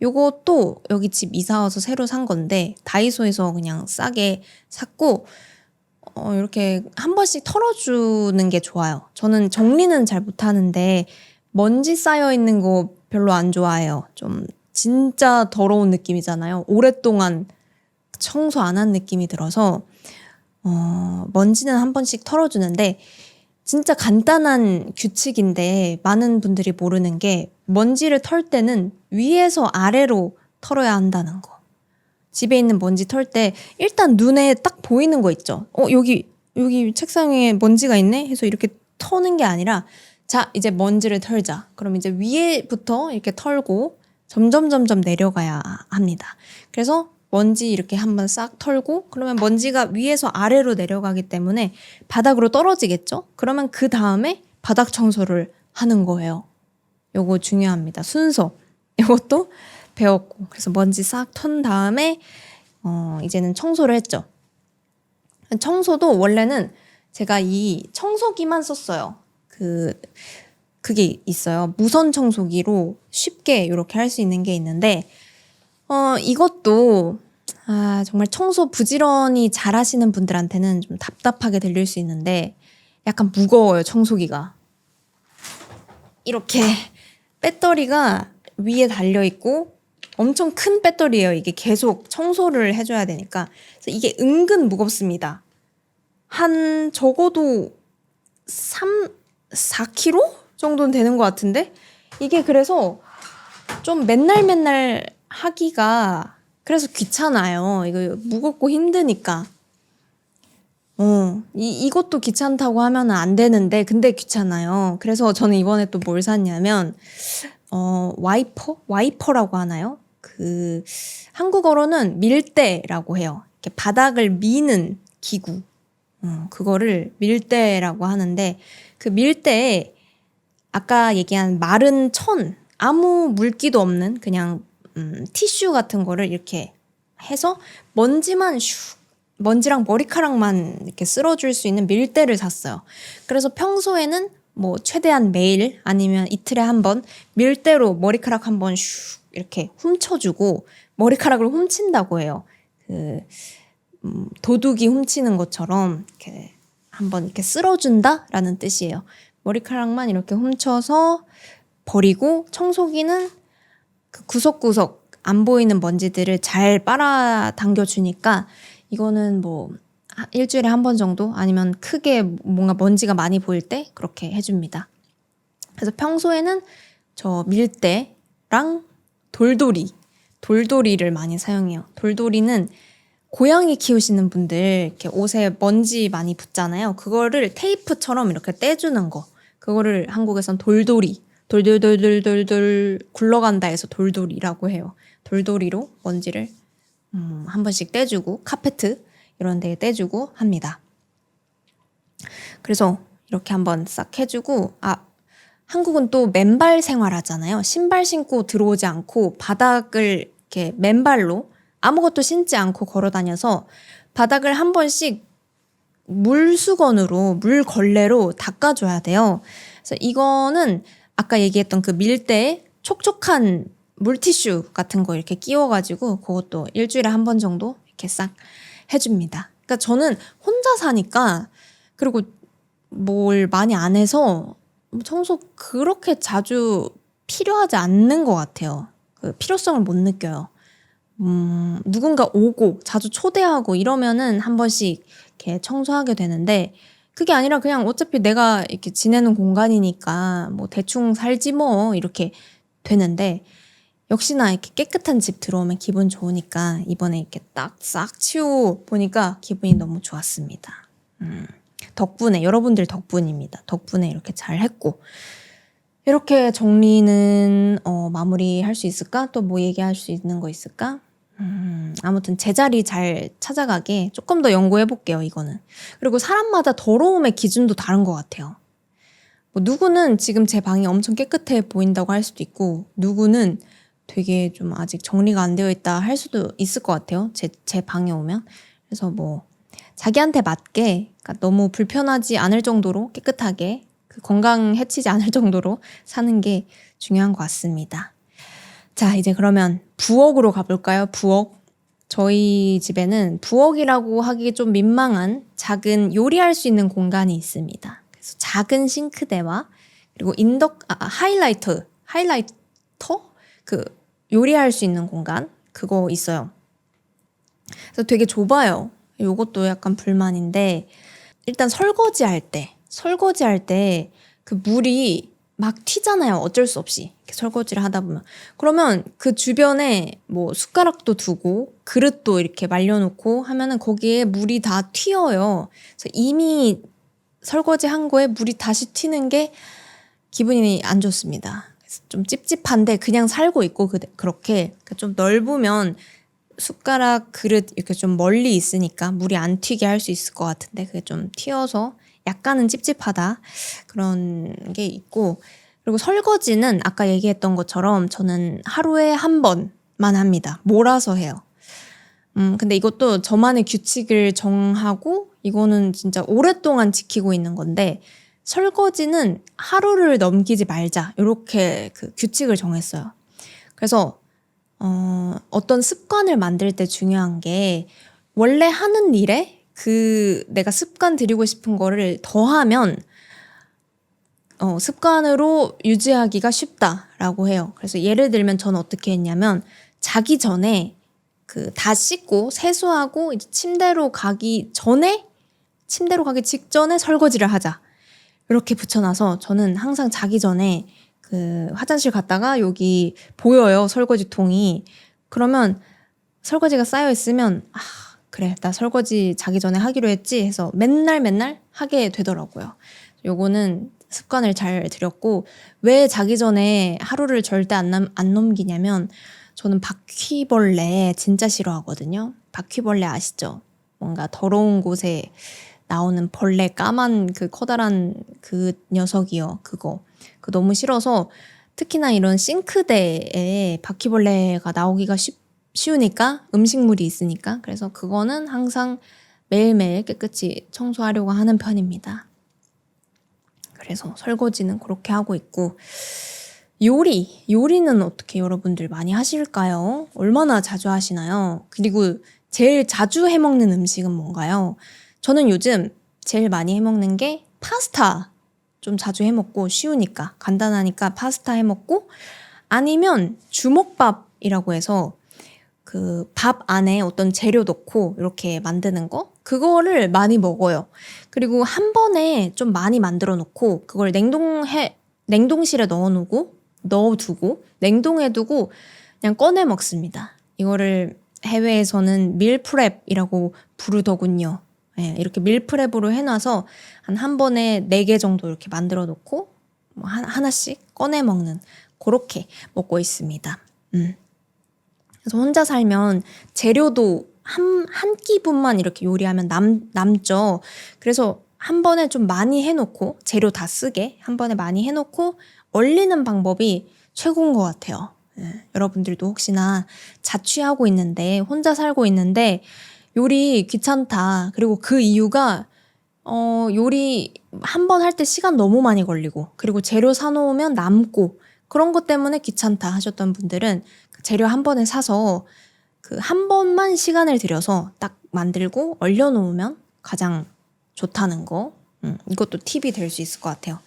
요것도 여기 집 이사 와서 새로 산 건데 다이소에서 그냥 싸게 샀고 이렇게 한 번씩 털어주는 게 좋아요. 저는 정리는 잘 못하는데 먼지 쌓여 있는 거 별로 안 좋아해요. 좀 진짜 더러운 느낌이잖아요. 오랫동안 청소 안 한 느낌이 들어서 먼지는 한 번씩 털어주는데 진짜 간단한 규칙인데 많은 분들이 모르는 게 먼지를 털 때는 위에서 아래로 털어야 한다는 거. 집에 있는 먼지 털 때 일단 눈에 딱 보이는 거 있죠. 여기 책상 위에 먼지가 있네 해서 이렇게 터는 게 아니라 자, 이제 먼지를 털자. 그럼 이제 위에부터 이렇게 털고 점점 내려가야 합니다. 그래서 먼지 이렇게 한번 싹 털고 그러면 먼지가 위에서 아래로 내려가기 때문에 바닥으로 떨어지겠죠? 그러면 그 다음에 바닥 청소를 하는 거예요. 요거 중요합니다. 순서. 이것도 배웠고. 그래서 먼지 싹 턴 다음에 이제는 청소를 했죠. 청소도 원래는 제가 이 청소기만 썼어요. 그게 있어요. 무선 청소기로 쉽게 이렇게 할 수 있는 게 있는데 이것도 정말 청소 부지런히 잘 하시는 분들한테는 좀 답답하게 들릴 수 있는데 약간 무거워요, 청소기가. 이렇게 배터리가 위에 달려있고 엄청 큰 배터리예요. 이게 계속 청소를 해줘야 되니까. 그래서 이게 은근 무겁습니다. 한 적어도 4kg 정도는 되는 것 같은데 이게 그래서 좀 맨날 하기가 그래서 귀찮아요. 이거 무겁고 힘드니까. 이것도 귀찮다고 하면 안 되는데 근데 귀찮아요. 그래서 저는 이번에 또 뭘 샀냐면 와이퍼라고 하나요? 한국어로는 밀대라고 해요. 이렇게 바닥을 미는 기구. 그거를 밀대라고 하는데 그 밀대에 아까 얘기한 마른 천, 아무 물기도 없는 그냥 티슈 같은 거를 이렇게 해서 먼지랑 머리카락만 이렇게 쓸어줄 수 있는 밀대를 샀어요. 그래서 평소에는 뭐 최대한 매일 아니면 이틀에 한 번 밀대로 머리카락 한 번 이렇게 훔쳐주고 머리카락을 훔친다고 해요. 도둑이 훔치는 것처럼 이렇게 한번 이렇게 쓸어준다라는 뜻이에요. 머리카락만 이렇게 훔쳐서 버리고 청소기는 그 구석구석 안 보이는 먼지들을 잘 빨아당겨 주니까 이거는 뭐 일주일에 한 번 정도 아니면 크게 뭔가 먼지가 많이 보일 때 그렇게 해줍니다. 그래서 평소에는 저 밀대랑 돌돌이를 많이 사용해요. 돌돌이는 고양이 키우시는 분들 이렇게 옷에 먼지 많이 붙잖아요. 그거를 테이프처럼 이렇게 떼주는 거. 그거를 한국에선 돌돌이, 돌돌 굴러간다 해서 돌돌이라고 해요. 돌돌이로 먼지를 한 번씩 떼주고 카페트 이런 데에 떼주고 합니다. 그래서 이렇게 한번 싹 해주고 한국은 또 맨발 생활하잖아요. 신발 신고 들어오지 않고 바닥을 이렇게 맨발로 아무것도 신지 않고 걸어 다녀서 바닥을 한 번씩 물걸레로 닦아줘야 돼요. 그래서 이거는 아까 얘기했던 그 밀대에 촉촉한 물티슈 같은 거 이렇게 끼워가지고 그것도 일주일에 한 번 정도 이렇게 싹 해줍니다. 그러니까 저는 혼자 사니까 그리고 뭘 많이 안 해서 청소 그렇게 자주 필요하지 않는 것 같아요. 그 필요성을 못 느껴요. 누군가 오고 자주 초대하고 이러면은 한 번씩 이렇게 청소하게 되는데 그게 아니라 그냥 어차피 내가 이렇게 지내는 공간이니까 뭐 대충 살지 뭐 이렇게 되는데 역시나 이렇게 깨끗한 집 들어오면 기분 좋으니까 이번에 이렇게 딱 싹 치우고 보니까 기분이 너무 좋았습니다. 덕분에 여러분들 덕분입니다. 덕분에 이렇게 잘 했고 이렇게 정리는 마무리할 수 있을까? 또 뭐 얘기할 수 있는 거 있을까? 아무튼 제자리 잘 찾아가게 조금 더 연구해 볼게요, 이거는. 그리고 사람마다 더러움의 기준도 다른 것 같아요. 뭐 누구는 지금 제 방이 엄청 깨끗해 보인다고 할 수도 있고 누구는 되게 좀 아직 정리가 안 되어 있다 할 수도 있을 것 같아요. 제 방에 오면. 그래서 뭐 자기한테 맞게 그러니까 너무 불편하지 않을 정도로 깨끗하게 건강 해치지 않을 정도로 사는 게 중요한 것 같습니다. 자, 이제 그러면 부엌으로 가볼까요? 부엌. 저희 집에는 부엌이라고 하기 좀 민망한 작은 요리할 수 있는 공간이 있습니다. 그래서 작은 싱크대와 그리고 하이라이터? 그 요리할 수 있는 공간 그거 있어요. 그래서 되게 좁아요. 요것도 약간 불만인데 일단 설거지할 때 그 물이 막 튀잖아요. 어쩔 수 없이 이렇게 설거지를 하다 보면 그러면 그 주변에 뭐 숟가락도 두고 그릇도 이렇게 말려놓고 하면은 거기에 물이 다 튀어요. 그래서 이미 설거지한 거에 물이 다시 튀는 게 기분이 안 좋습니다. 그래서 좀 찝찝한데 그냥 살고 있고 그렇게 좀 넓으면 숟가락 그릇 이렇게 좀 멀리 있으니까 물이 안 튀게 할 수 있을 것 같은데 그게 좀 튀어서 약간은 찝찝하다 그런 게 있고 그리고 설거지는 아까 얘기했던 것처럼 저는 하루에 한 번만 합니다. 몰아서 해요. 근데 이것도 저만의 규칙을 정하고 이거는 진짜 오랫동안 지키고 있는 건데 설거지는 하루를 넘기지 말자 이렇게 그 규칙을 정했어요. 그래서 어떤 습관을 만들 때 중요한 게 원래 하는 일에 그 내가 습관 들이고 싶은 거를 더하면 습관으로 유지하기가 쉽다라고 해요. 그래서 예를 들면 저는 어떻게 했냐면 자기 전에 그 다 씻고 세수하고 이제 침대로 가기 직전에 설거지를 하자. 이렇게 붙여놔서 저는 항상 자기 전에 그 화장실 갔다가 여기 보여요. 설거지통이. 그러면 설거지가 쌓여 있으면 그래 나 설거지 자기 전에 하기로 했지 해서 맨날 하게 되더라고요. 요거는 습관을 잘 들였고 왜 자기 전에 하루를 절대 안 넘기냐면 저는 바퀴벌레 진짜 싫어하거든요. 바퀴벌레 아시죠? 뭔가 더러운 곳에 나오는 벌레 까만 그 커다란 그 녀석이요. 그거 너무 싫어서 특히나 이런 싱크대에 바퀴벌레가 나오기가 쉬우니까 음식물이 있으니까 그래서 그거는 항상 매일매일 깨끗이 청소하려고 하는 편입니다. 그래서 설거지는 그렇게 하고 있고 요리는 어떻게 여러분들 많이 하실까요? 얼마나 자주 하시나요? 그리고 제일 자주 해먹는 음식은 뭔가요? 저는 요즘 제일 많이 해먹는 게 파스타 좀 자주 해먹고 쉬우니까 간단하니까 파스타 해먹고 아니면 주먹밥이라고 해서 그 밥 안에 어떤 재료 넣고 이렇게 만드는 거 그거를 많이 먹어요. 그리고 한 번에 좀 많이 만들어 놓고 그걸 냉동실에 넣어두고 냉동해두고 그냥 꺼내 먹습니다. 이거를 해외에서는 밀프렙이라고 부르더군요. 예, 이렇게 밀프렙으로 해놔서 한 번에 4개 정도 이렇게 만들어 놓고 뭐 하나씩 꺼내 먹는 그렇게 먹고 있습니다. 그래서 혼자 살면 재료도 한 끼분만 이렇게 요리하면 남죠. 그래서 한 번에 좀 많이 해놓고 재료 다 쓰게 한 번에 많이 해놓고 얼리는 방법이 최고인 것 같아요. 예, 여러분들도 혹시나 자취하고 있는데 혼자 살고 있는데 요리 귀찮다. 그리고 그 이유가 요리 한 번 할 때 시간 너무 많이 걸리고 그리고 재료 사놓으면 남고 그런 것 때문에 귀찮다 하셨던 분들은 그 재료 한 번에 사서 그 한 번만 시간을 들여서 딱 만들고 얼려놓으면 가장 좋다는 거. 이것도 팁이 될 수 있을 것 같아요.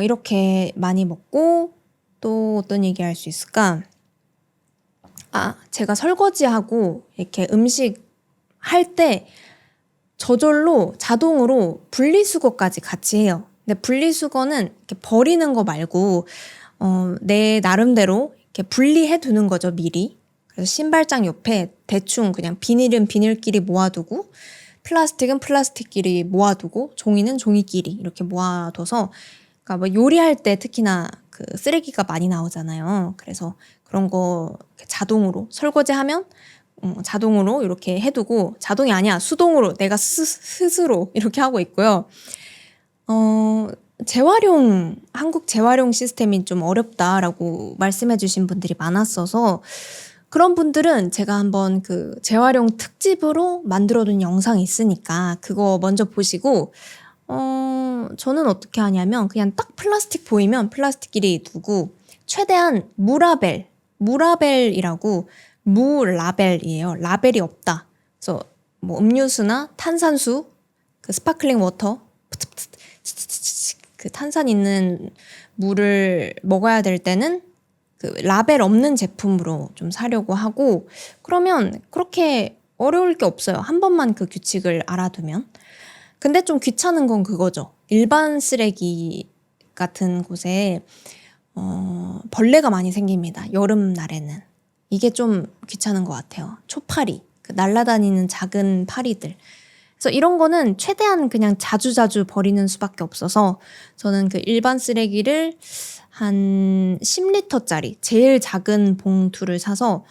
이렇게 많이 먹고 또 어떤 얘기 할 수 있을까? 제가 설거지하고 이렇게 음식 할 때 저절로 자동으로 분리수거까지 같이 해요. 근데 분리수거는 이렇게 버리는 거 말고 내 나름대로 이렇게 분리해 두는 거죠, 미리. 그래서 신발장 옆에 대충 그냥 비닐은 비닐끼리 모아두고 플라스틱은 플라스틱끼리 모아두고 종이는 종이끼리 이렇게 모아둬서 그러니까 뭐 요리할 때 특히나 그 쓰레기가 많이 나오잖아요. 그래서 그런 거 자동으로 설거지하면 자동으로 이렇게 해두고 자동이 아니야 수동으로 내가 스스로 이렇게 하고 있고요. 한국 재활용 시스템이 좀 어렵다라고 말씀해 주신 분들이 많았어서 그런 분들은 제가 한번 그 재활용 특집으로 만들어둔 영상이 있으니까 그거 먼저 보시고 저는 어떻게 하냐면 그냥 딱 플라스틱 보이면 플라스틱끼리 두고 최대한 무라벨이라고 무라벨이에요. 라벨이 없다. 그래서 뭐 음료수나 탄산수, 그 스파클링 워터, 그 탄산 있는 물을 먹어야 될 때는 그 라벨 없는 제품으로 좀 사려고 하고, 그러면 그렇게 어려울 게 없어요. 한 번만 그 규칙을 알아두면. 근데 좀 귀찮은 건 그거죠. 일반 쓰레기 같은 곳에 벌레가 많이 생깁니다. 여름날에는. 이게 좀 귀찮은 것 같아요. 초파리, 그 날아다니는 작은 파리들. 그래서 이런 거는 최대한 그냥 자주자주 버리는 수밖에 없어서 저는 그 일반 쓰레기를 한 10리터짜리 제일 작은 봉투를 사서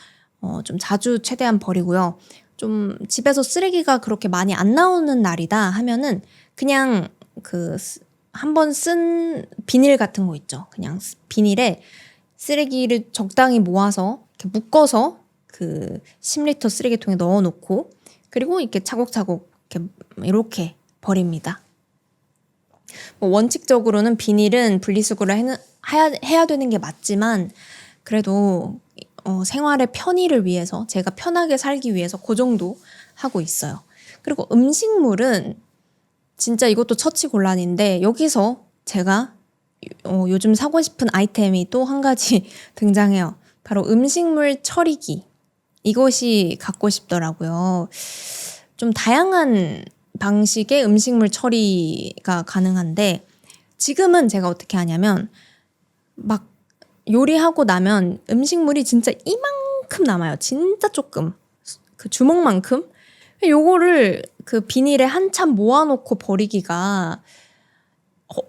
좀 자주 최대한 버리고요. 좀 집에서 쓰레기가 그렇게 많이 안 나오는 날이다 하면은 그냥 그 한 번 쓴 비닐 같은 거 있죠. 그냥 비닐에 쓰레기를 적당히 모아서 이렇게 묶어서 그 10리터 쓰레기통에 넣어놓고 그리고 이렇게 차곡차곡 이렇게 버립니다. 뭐 원칙적으로는 비닐은 분리수거를 해야 되는 게 맞지만 그래도 생활의 편의를 위해서 제가 편하게 살기 위해서 그 정도 하고 있어요. 그리고 음식물은 진짜 이것도 처치곤란인데 여기서 제가 요즘 사고 싶은 아이템이 또 한 가지 등장해요. 바로 음식물 처리기. 이것이 갖고 싶더라고요. 좀 다양한 방식의 음식물 처리가 가능한데 지금은 제가 어떻게 하냐면 막 요리하고 나면 음식물이 진짜 이만큼 남아요. 진짜 조금. 그 주먹만큼. 요거를 그 비닐에 한참 모아놓고 버리기가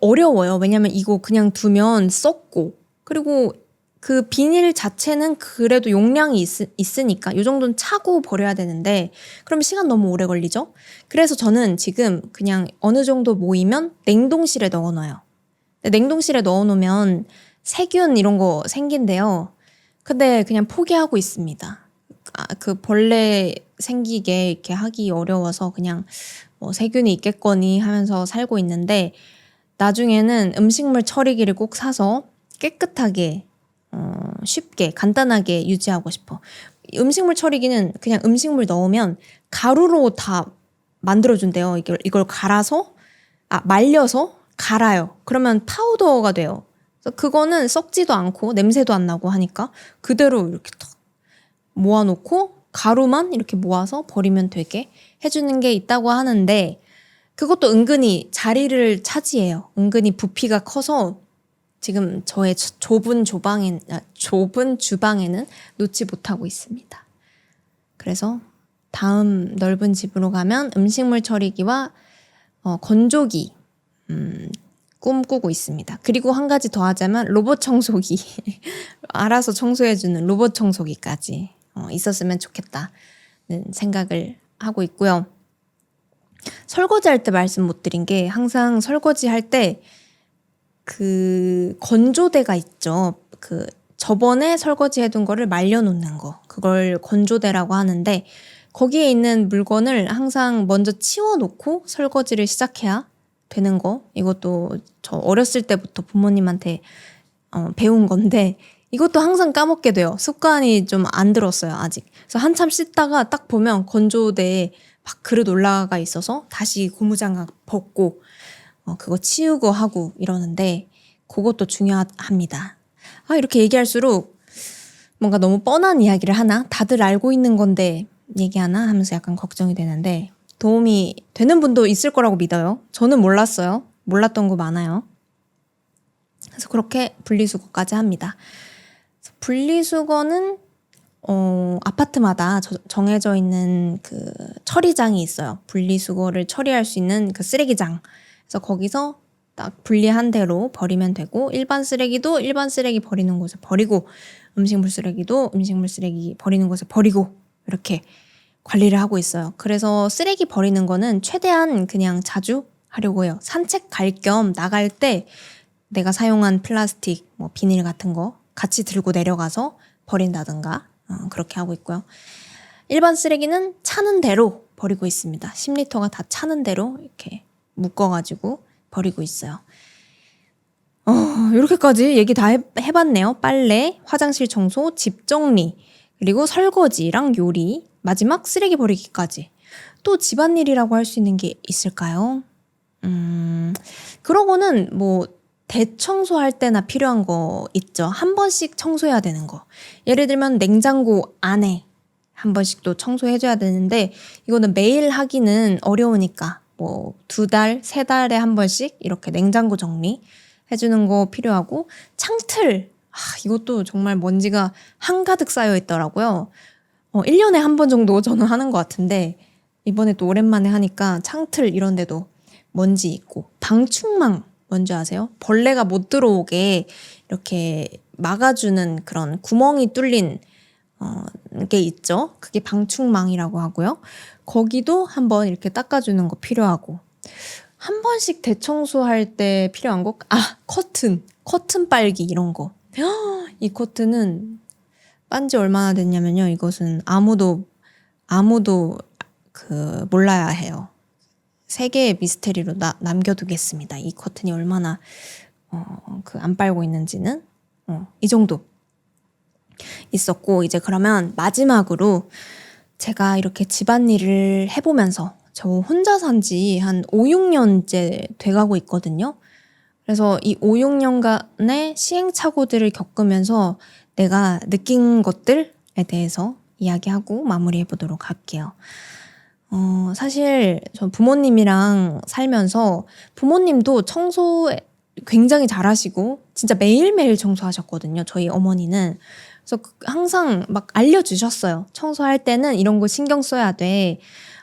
어려워요. 왜냐면 이거 그냥 두면 썩고 그리고 그 비닐 자체는 그래도 용량이 있으니까 이 정도는 차고 버려야 되는데 그럼 시간 너무 오래 걸리죠? 그래서 저는 지금 그냥 어느 정도 모이면 냉동실에 넣어놔요. 냉동실에 넣어놓으면 세균 이런 거 생긴대요. 근데 그냥 포기하고 있습니다. 그 벌레 생기게 이렇게 하기 어려워서 그냥 뭐 세균이 있겠거니 하면서 살고 있는데 나중에는 음식물 처리기를 꼭 사서 깨끗하게 쉽게 간단하게 유지하고 싶어. 음식물 처리기는 그냥 음식물 넣으면 가루로 다 만들어준대요. 이걸 말려서 갈아요. 그러면 파우더가 돼요. 그래서 그거는 썩지도 않고 냄새도 안 나고 하니까 그대로 이렇게 탁 모아놓고 가루만 이렇게 모아서 버리면 되게 해주는 게 있다고 하는데 그것도 은근히 자리를 차지해요. 은근히 부피가 커서 지금 저의 좁은 주방에는 놓지 못하고 있습니다. 그래서 다음 넓은 집으로 가면 음식물 처리기와 건조기 꿈꾸고 있습니다. 그리고 한 가지 더 하자면 로봇 청소기 알아서 청소해주는 로봇 청소기까지 있었으면 좋겠다는 생각을 하고 있고요. 설거지할 때 말씀 못 드린 게 항상 설거지할 때 그 건조대가 있죠. 그 저번에 설거지 해둔 거를 말려놓는 거. 그걸 건조대라고 하는데 거기에 있는 물건을 항상 먼저 치워놓고 설거지를 시작해야 되는 거. 이것도 저 어렸을 때부터 부모님한테 배운 건데 이것도 항상 까먹게 돼요. 습관이 좀 안 들었어요, 아직. 그래서 한참 씻다가 딱 보면 건조대에 막 그릇 올라가 있어서 다시 고무장갑 벗고 그거 치우고 하고 이러는데 그것도 중요합니다. 이렇게 얘기할수록 뭔가 너무 뻔한 이야기를 하나? 다들 알고 있는 건데 얘기하나? 하면서 약간 걱정이 되는데 도움이 되는 분도 있을 거라고 믿어요. 저는 몰랐어요. 몰랐던 거 많아요. 그래서 그렇게 분리수거까지 합니다. 분리수거는 아파트마다 정해져 있는 그 처리장이 있어요. 분리수거를 처리할 수 있는 그 쓰레기장. 그래서 거기서 딱 분리한 대로 버리면 되고 일반 쓰레기도 일반 쓰레기 버리는 곳에 버리고 음식물 쓰레기도 음식물 쓰레기 버리는 곳에 버리고 이렇게 관리를 하고 있어요. 그래서 쓰레기 버리는 거는 최대한 그냥 자주 하려고 해요. 산책 갈 겸 나갈 때 내가 사용한 플라스틱, 뭐 비닐 같은 거 같이 들고 내려가서 버린다든가 그렇게 하고 있고요. 일반 쓰레기는 차는 대로 버리고 있습니다. 10리터가 다 차는 대로 이렇게 묶어가지고 버리고 있어요. 이렇게까지 얘기 다 해봤네요. 빨래, 화장실 청소, 집 정리, 그리고 설거지랑 요리, 마지막 쓰레기 버리기까지. 또 집안일이라고 할 수 있는 게 있을까요? 그러고는 뭐 대청소할 때나 필요한 거 있죠. 한 번씩 청소해야 되는 거. 예를 들면 냉장고 안에 한 번씩 또 청소해줘야 되는데 이거는 매일 하기는 어려우니까 뭐 2달, 3달에 한 번씩 이렇게 냉장고 정리 해주는 거 필요하고 창틀. 이것도 정말 먼지가 한가득 쌓여 있더라고요. 1년에 한 번 정도 저는 하는 것 같은데 이번에 또 오랜만에 하니까 창틀 이런 데도 먼지 있고 방충망 뭔지 아세요? 벌레가 못 들어오게 이렇게 막아주는 그런 구멍이 뚫린 게 있죠. 그게 방충망이라고 하고요. 거기도 한번 이렇게 닦아주는 거 필요하고 한 번씩 대청소할 때 필요한 거? 커튼 빨기 이런 거. 이 커튼은 빤지 얼마나 됐냐면요. 이것은 아무도 몰라야 해요. 세계의 미스테리로 남겨두겠습니다. 이 커튼이 얼마나 안 빨고 있는지는 이 정도 있었고 이제 그러면 마지막으로 제가 이렇게 집안일을 해보면서 저 혼자 산 지 한 5, 6년째 돼가고 있거든요. 그래서 이 5, 6년간의 시행착오들을 겪으면서 내가 느낀 것들에 대해서 이야기하고 마무리해보도록 할게요. 사실 전 부모님이랑 살면서 부모님도 청소 굉장히 잘하시고 진짜 매일매일 청소하셨거든요. 저희 어머니는. 그래서 항상 막 알려주셨어요. 청소할 때는 이런 거 신경 써야 돼.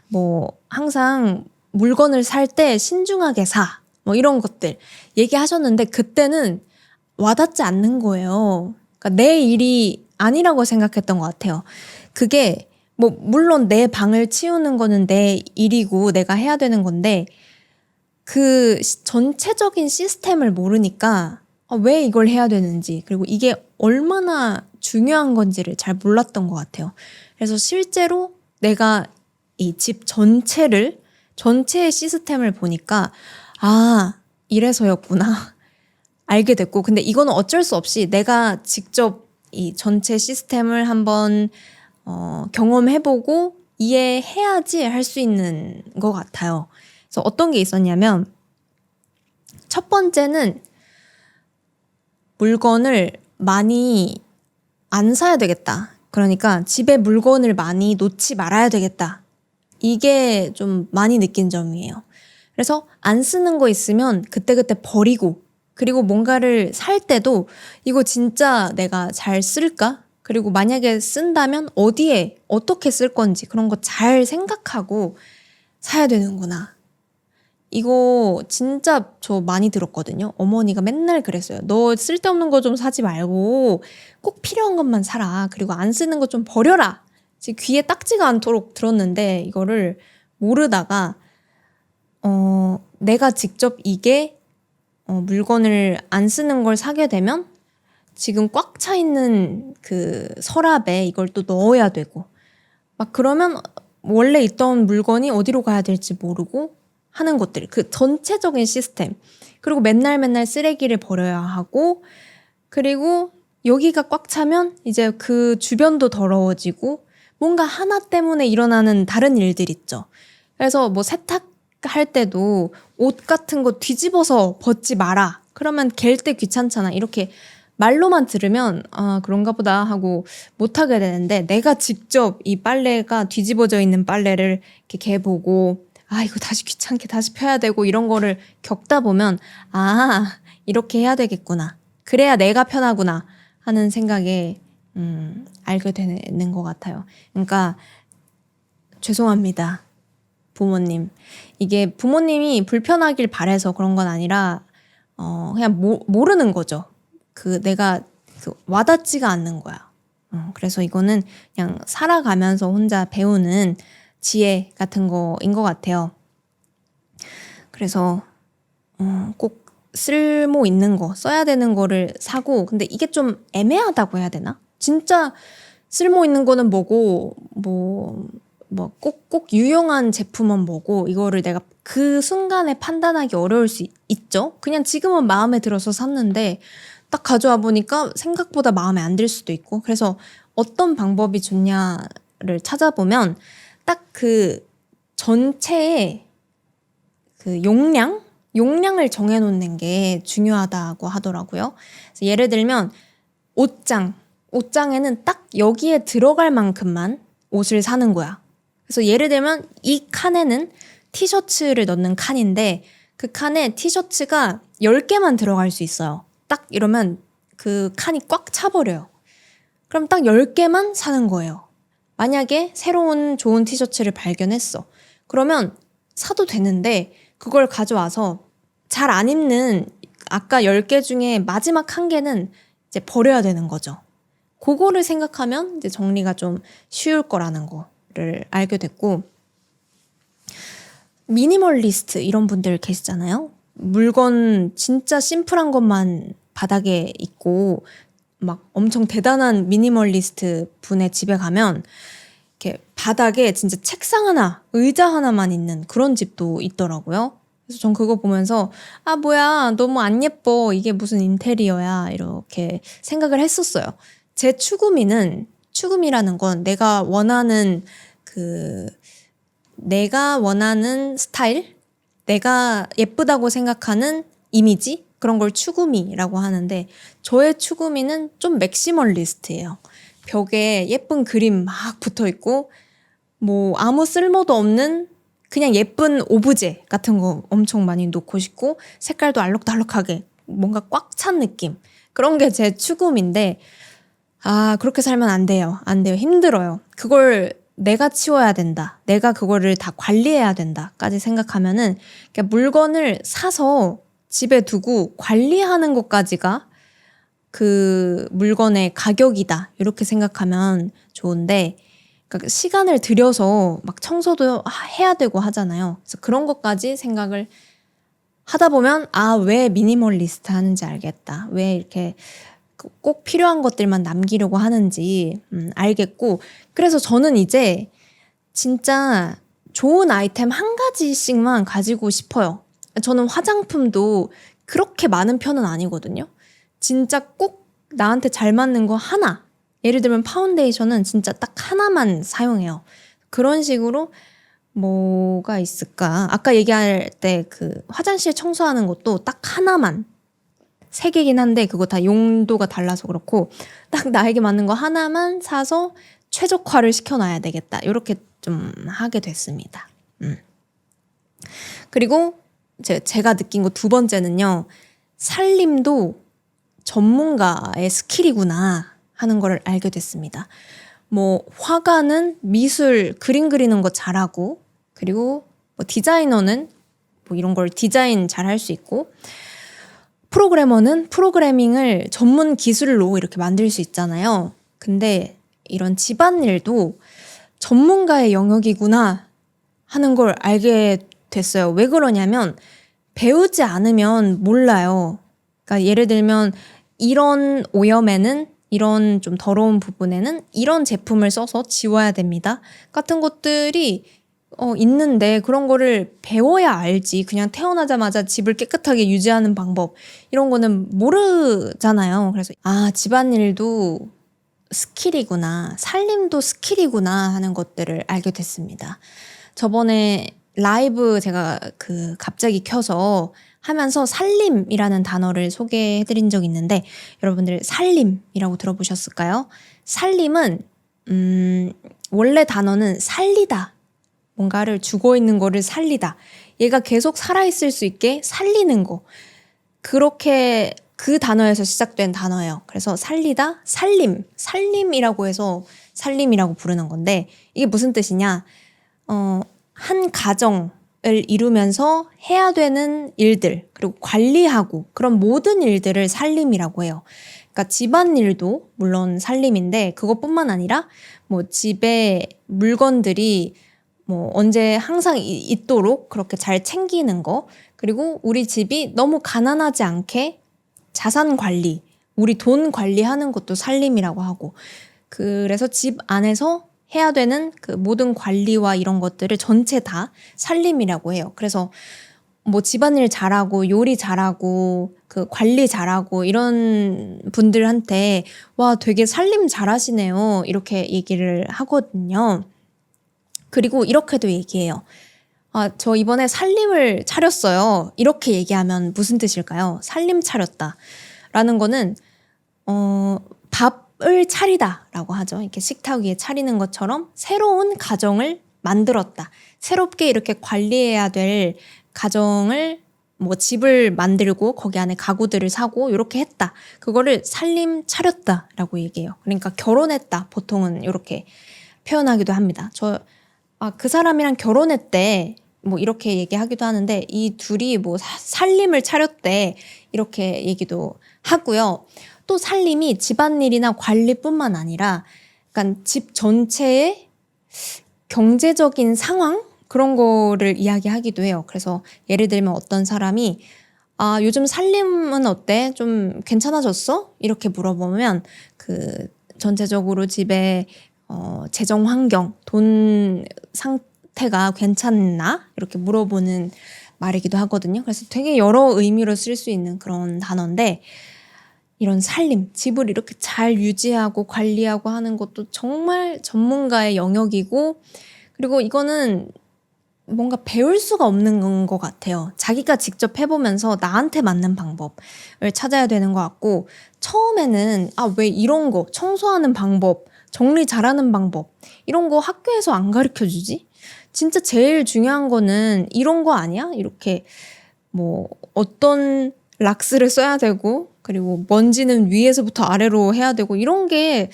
뭐 항상 물건을 살 때 신중하게 사. 뭐 이런 것들 얘기하셨는데 그때는 와닿지 않는 거예요. 그러니까 내 일이 아니라고 생각했던 것 같아요. 그게 뭐 물론 내 방을 치우는 거는 내 일이고 내가 해야 되는 건데 그 전체적인 시스템을 모르니까 왜 이걸 해야 되는지 그리고 이게 얼마나 중요한 건지를 잘 몰랐던 것 같아요. 그래서 실제로 내가 이 집 전체의 시스템을 보니까 이래서였구나 알게 됐고 근데 이거는 어쩔 수 없이 내가 직접 이 전체 시스템을 한번 경험해보고 이해해야지 할 수 있는 것 같아요. 그래서 어떤 게 있었냐면 첫 번째는 물건을 많이 안 사야 되겠다. 그러니까 집에 물건을 많이 놓지 말아야 되겠다. 이게 좀 많이 느낀 점이에요. 그래서 안 쓰는 거 있으면 그때그때 버리고 그리고 뭔가를 살 때도 이거 진짜 내가 잘 쓸까? 그리고 만약에 쓴다면 어디에 어떻게 쓸 건지 그런 거 잘 생각하고 사야 되는구나. 이거 진짜 저 많이 들었거든요. 어머니가 맨날 그랬어요. 너 쓸데없는 거 좀 사지 말고 꼭 필요한 것만 사라. 그리고 안 쓰는 거 좀 버려라. 지금 귀에 딱지가 않도록 들었는데 이거를 모르다가 내가 직접 이게 물건을 안 쓰는 걸 사게 되면 지금 꽉 차 있는 그 서랍에 이걸 또 넣어야 되고 막 그러면 원래 있던 물건이 어디로 가야 될지 모르고 하는 것들 그 전체적인 시스템 그리고 맨날 쓰레기를 버려야 하고 그리고 여기가 꽉 차면 이제 그 주변도 더러워지고 뭔가 하나 때문에 일어나는 다른 일들 있죠. 그래서 뭐 세탁할 때도 옷 같은 거 뒤집어서 벗지 마라. 그러면 갤 때 귀찮잖아. 이렇게 말로만 들으면 그런가 보다 하고 못하게 되는데 내가 직접 이 빨래가 뒤집어져 있는 빨래를 이렇게 개보고 이거 다시 귀찮게 다시 펴야 되고 이런 거를 겪다 보면 이렇게 해야 되겠구나. 그래야 내가 편하구나 하는 생각에 알게 되는 것 같아요. 그러니까 죄송합니다. 부모님. 이게 부모님이 불편하길 바래서 그런 건 아니라 그냥 모르는 거죠. 내가 와닿지가 않는 거야. 그래서 이거는 그냥 살아가면서 혼자 배우는 지혜 같은 거인 것 같아요. 그래서 꼭 쓸모 있는 거, 써야 되는 거를 사고 근데 이게 좀 애매하다고 해야 되나? 진짜 쓸모 있는 거는 뭐고 뭐 뭐 꼭 유용한 제품은 뭐고 이거를 내가 그 순간에 판단하기 어려울 수 있죠. 그냥 지금은 마음에 들어서 샀는데 딱 가져와 보니까 생각보다 마음에 안 들 수도 있고, 그래서 어떤 방법이 좋냐를 찾아보면 딱 그 전체의 그 용량을 정해놓는 게 중요하다고 하더라고요. 그래서 예를 들면 옷장에는 딱 여기에 들어갈 만큼만 옷을 사는 거야. 그래서 예를 들면 이 칸에는 티셔츠를 넣는 칸인데 그 칸에 티셔츠가 10개만 들어갈 수 있어요. 딱 이러면 그 칸이 꽉 차버려요. 그럼 딱 10개만 사는 거예요. 만약에 새로운 좋은 티셔츠를 발견했어. 그러면 사도 되는데 그걸 가져와서 잘 안 입는 아까 10개 중에 마지막 1개는 이제 버려야 되는 거죠. 그거를 생각하면 이제 정리가 좀 쉬울 거라는 거를 알게 됐고, 미니멀리스트 이런 분들 계시잖아요. 물건 진짜 심플한 것만 바닥에 있고 막 엄청 대단한 미니멀리스트 분의 집에 가면 이렇게 바닥에 진짜 책상 하나, 의자 하나만 있는 그런 집도 있더라고요. 그래서 전 그거 보면서 뭐야 너무 안 예뻐, 이게 무슨 인테리어야, 이렇게 생각을 했었어요. 제 추구미라는 건 내가 원하는 스타일, 내가 예쁘다고 생각하는 이미지, 그런 걸 추구미라고 하는데 저의 추구미는 좀 맥시멀리스트예요. 벽에 예쁜 그림 막 붙어있고 뭐 아무 쓸모도 없는 그냥 예쁜 오브제 같은 거 엄청 많이 놓고 싶고, 색깔도 알록달록하게 뭔가 꽉 찬 느낌, 그런 게 제 추구미인데 그렇게 살면 안 돼요. 힘들어요. 그걸 내가 치워야 된다, 내가 그거를 다 관리해야 된다까지 생각하면은 물건을 사서 집에 두고 관리하는 것까지가 그 물건의 가격이다, 이렇게 생각하면 좋은데, 그러니까 시간을 들여서 막 청소도 해야 되고 하잖아요. 그래서 그런 것까지 생각을 하다 보면 왜 미니멀리스트 하는지 알겠다, 왜 이렇게 꼭 필요한 것들만 남기려고 하는지 알겠고, 그래서 저는 이제 진짜 좋은 아이템 한 가지씩만 가지고 싶어요. 저는 화장품도 그렇게 많은 편은 아니거든요. 진짜 꼭 나한테 잘 맞는 거 하나, 예를 들면 파운데이션은 진짜 딱 하나만 사용해요. 그런 식으로 뭐가 있을까? 아까 얘기할 때 그 화장실 청소하는 것도 딱 하나만, 3개긴 한데 그거 다 용도가 달라서 그렇고 딱 나에게 맞는 거 하나만 사서 최적화를 시켜놔야 되겠다, 이렇게 좀 하게 됐습니다. 그리고 제가 느낀 거 2번째는요, 살림도 전문가의 스킬이구나 하는 걸 알게 됐습니다. 뭐 화가는 미술, 그림 그리는 거 잘하고, 그리고 뭐 디자이너는 뭐 이런 걸 디자인 잘 할 수 있고, 프로그래머는 프로그래밍을 전문 기술로 이렇게 만들 수 있잖아요. 근데 이런 집안일도 전문가의 영역이구나 하는 걸 알게 됐어요. 왜 그러냐면 배우지 않으면 몰라요. 그러니까 예를 들면 이런 오염에는, 이런 좀 더러운 부분에는 이런 제품을 써서 지워야 됩니다 같은 것들이 있는데, 그런 거를 배워야 알지. 그냥 태어나자마자 집을 깨끗하게 유지하는 방법, 이런 거는 모르잖아요. 그래서 집안일도 스킬이구나, 살림도 스킬이구나 하는 것들을 알게 됐습니다. 저번에 라이브 제가 갑자기 켜서 하면서 살림이라는 단어를 소개해드린 적이 있는데, 여러분들 살림이라고 들어보셨을까요? 살림은 원래 단어는 살리다, 뭔가를 죽어있는 거를 살리다, 얘가 계속 살아있을 수 있게 살리는 거, 그렇게 그 단어에서 시작된 단어예요. 그래서 살리다, 살림이라고 해서 살림이라고 부르는 건데, 이게 무슨 뜻이냐, 한 가정을 이루면서 해야 되는 일들, 그리고 관리하고 그런 모든 일들을 살림이라고 해요. 그러니까 집안일도 물론 살림인데, 그것뿐만 아니라 뭐 집에 물건들이 뭐 언제 항상 있도록 그렇게 잘 챙기는 거, 그리고 우리 집이 너무 가난하지 않게 자산 관리, 우리 돈 관리하는 것도 살림이라고 하고, 그래서 집 안에서 해야 되는 그 모든 관리와 이런 것들을 전체 다 살림이라고 해요. 그래서 뭐 집안일 잘하고 요리 잘하고 그 관리 잘하고 이런 분들한테 와 되게 살림 잘하시네요 이렇게 얘기를 하거든요. 그리고 이렇게도 얘기해요. 아, 저 이번에 살림을 차렸어요. 이렇게 얘기하면 무슨 뜻일까요? 살림 차렸다 라는 거는 밥을 차리다라고 하죠. 이렇게 식탁 위에 차리는 것처럼 새로운 가정을 만들었다. 새롭게 이렇게 관리해야 될 가정을 뭐 집을 만들고 거기 안에 가구들을 사고 이렇게 했다. 그거를 살림 차렸다라고 얘기해요. 그러니까 결혼했다. 보통은 이렇게 표현하기도 합니다. 그 사람이랑 결혼했대. 뭐 이렇게 얘기하기도 하는데 이 둘이 뭐 살림을 차렸대. 이렇게 얘기도 하고요. 또 살림이 집안일이나 관리뿐만 아니라 약간 집 전체의 경제적인 상황? 그런 거를 이야기하기도 해요. 그래서 예를 들면 어떤 사람이 요즘 살림은 어때? 좀 괜찮아졌어? 이렇게 물어보면 그 전체적으로 집에 재정 환경, 돈 상태가 괜찮나? 이렇게 물어보는 말이기도 하거든요. 그래서 되게 여러 의미로 쓸 수 있는 그런 단어인데 이런 살림, 집을 이렇게 잘 유지하고 관리하고 하는 것도 정말 전문가의 영역이고 그리고 이거는 뭔가 배울 수가 없는 것 같아요. 자기가 직접 해보면서 나한테 맞는 방법을 찾아야 되는 것 같고 처음에는 왜 이런 거 청소하는 방법, 정리 잘하는 방법 이런 거 학교에서 안 가르쳐주지? 진짜 제일 중요한 거는 이런 거 아니야? 이렇게 뭐 어떤 락스를 써야 되고 그리고 먼지는 위에서부터 아래로 해야 되고 이런 게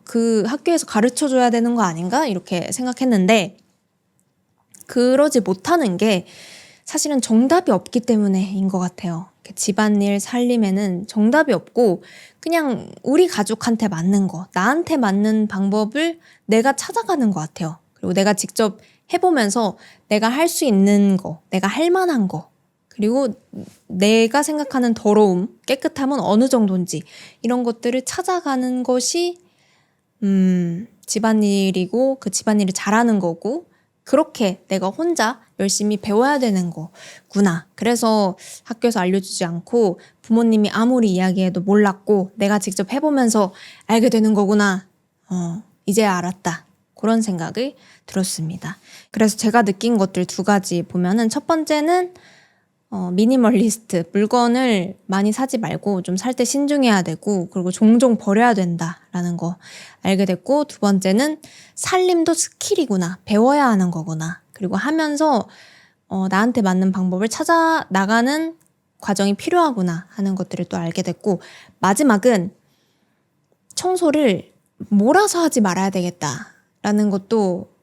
그 학교에서 가르쳐줘야 되는 거 아닌가? 이렇게 생각했는데 그러지 못하는 게 사실은 정답이 없기 때문에인 것 같아요. 집안일 살림에는 정답이 없고 그냥 우리 가족한테 맞는 거, 나한테 맞는 방법을 내가 찾아가는 것 같아요. 그리고 내가 직접 해보면서 내가 할 수 있는 거, 내가 할 만한 거, 그리고 내가 생각하는 더러움, 깨끗함은 어느 정도인지 이런 것들을 찾아가는 것이 집안일이고 그 집안일을 잘하는 거고 그렇게 내가 혼자 열심히 배워야 되는 거구나. 그래서 학교에서 알려주지 않고 부모님이 아무리 이야기해도 몰랐고 내가 직접 해보면서 알게 되는 거구나. 이제야 알았다. 그런 생각이 들었습니다. 그래서 제가 느낀 것들 2가지 보면은 첫 번째는 미니멀리스트, 물건을 많이 사지 말고 좀 살 때 신중해야 되고 그리고 종종 버려야 된다라는 거 알게 됐고 2번째는 살림도 스킬이구나, 배워야 하는 거구나 그리고 하면서 나한테 맞는 방법을 찾아 나가는 과정이 필요하구나 하는 것들을 또 알게 됐고 마지막은 청소를 몰아서 하지 말아야 되겠다라는 것도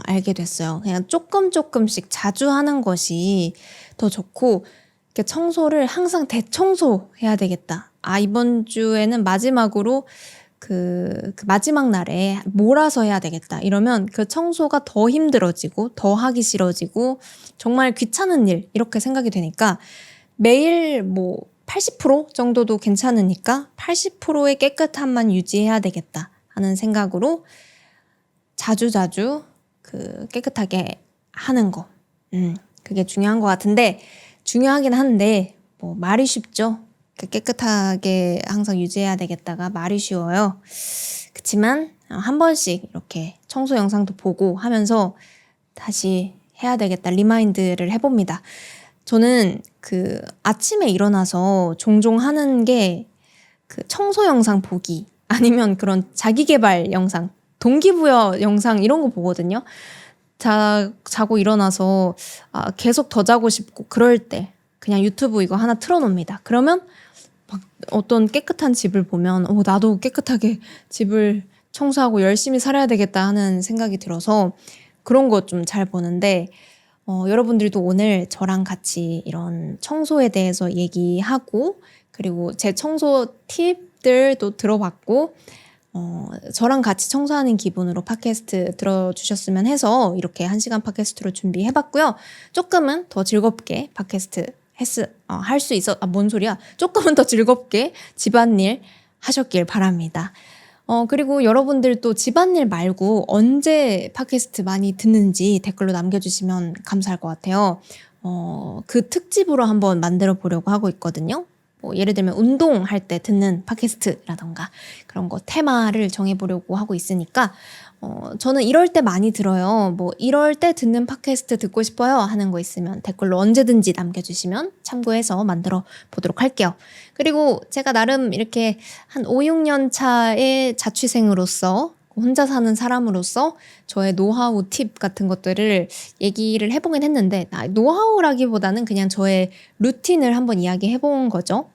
알게 됐어요. 그냥 조금씩 자주 하는 것이 더 좋고 이렇게 청소를 항상 대청소해야 되겠다. 이번 주에는 마지막으로 그 마지막 날에 몰아서 해야 되겠다. 이러면 그 청소가 더 힘들어지고 더 하기 싫어지고 정말 귀찮은 일 이렇게 생각이 되니까 매일 뭐 80% 정도도 괜찮으니까 80%의 깨끗함만 유지해야 되겠다 하는 생각으로 자주자주 그 깨끗하게 하는 거. 그게 중요한 것 같은데 중요하긴 한데 뭐 말이 쉽죠. 깨끗하게 항상 유지해야 되겠다가 말이 쉬워요. 그치만 한 번씩 이렇게 청소 영상도 보고 하면서 다시 해야 되겠다 리마인드를 해봅니다. 저는 그 아침에 일어나서 종종 하는 게 그 청소 영상 보기 아니면 그런 자기계발 영상 동기부여 영상 이런 거 보거든요. 자고 일어나서 계속 더 자고 싶고 그럴 때 그냥 유튜브 이거 하나 틀어놓습니다. 그러면 막 어떤 깨끗한 집을 보면 나도 깨끗하게 집을 청소하고 열심히 살아야 되겠다 하는 생각이 들어서 그런 거 좀 잘 보는데 여러분들도 오늘 저랑 같이 이런 청소에 대해서 얘기하고 그리고 제 청소 팁들도 들어봤고 저랑 같이 청소하는 기분으로 팟캐스트 들어주셨으면 해서 이렇게 1시간 팟캐스트로 준비해봤고요. 조금은 더 즐겁게 팟캐스트 할 수 있어. 뭔 소리야? 조금은 더 즐겁게 집안일 하셨길 바랍니다. 그리고 여러분들 또 집안일 말고 언제 팟캐스트 많이 듣는지 댓글로 남겨주시면 감사할 것 같아요. 그 특집으로 한번 만들어 보려고 하고 있거든요. 뭐 예를 들면 운동할 때 듣는 팟캐스트라던가 그런 거 테마를 정해보려고 하고 있으니까 저는 이럴 때 많이 들어요. 뭐 이럴 때 듣는 팟캐스트 듣고 싶어요 하는 거 있으면 댓글로 언제든지 남겨주시면 참고해서 만들어 보도록 할게요. 그리고 제가 나름 이렇게 한 5, 6년 차의 자취생으로서 혼자 사는 사람으로서 저의 노하우 팁 같은 것들을 얘기를 해보긴 했는데 노하우라기보다는 그냥 저의 루틴을 한번 이야기해본 거죠.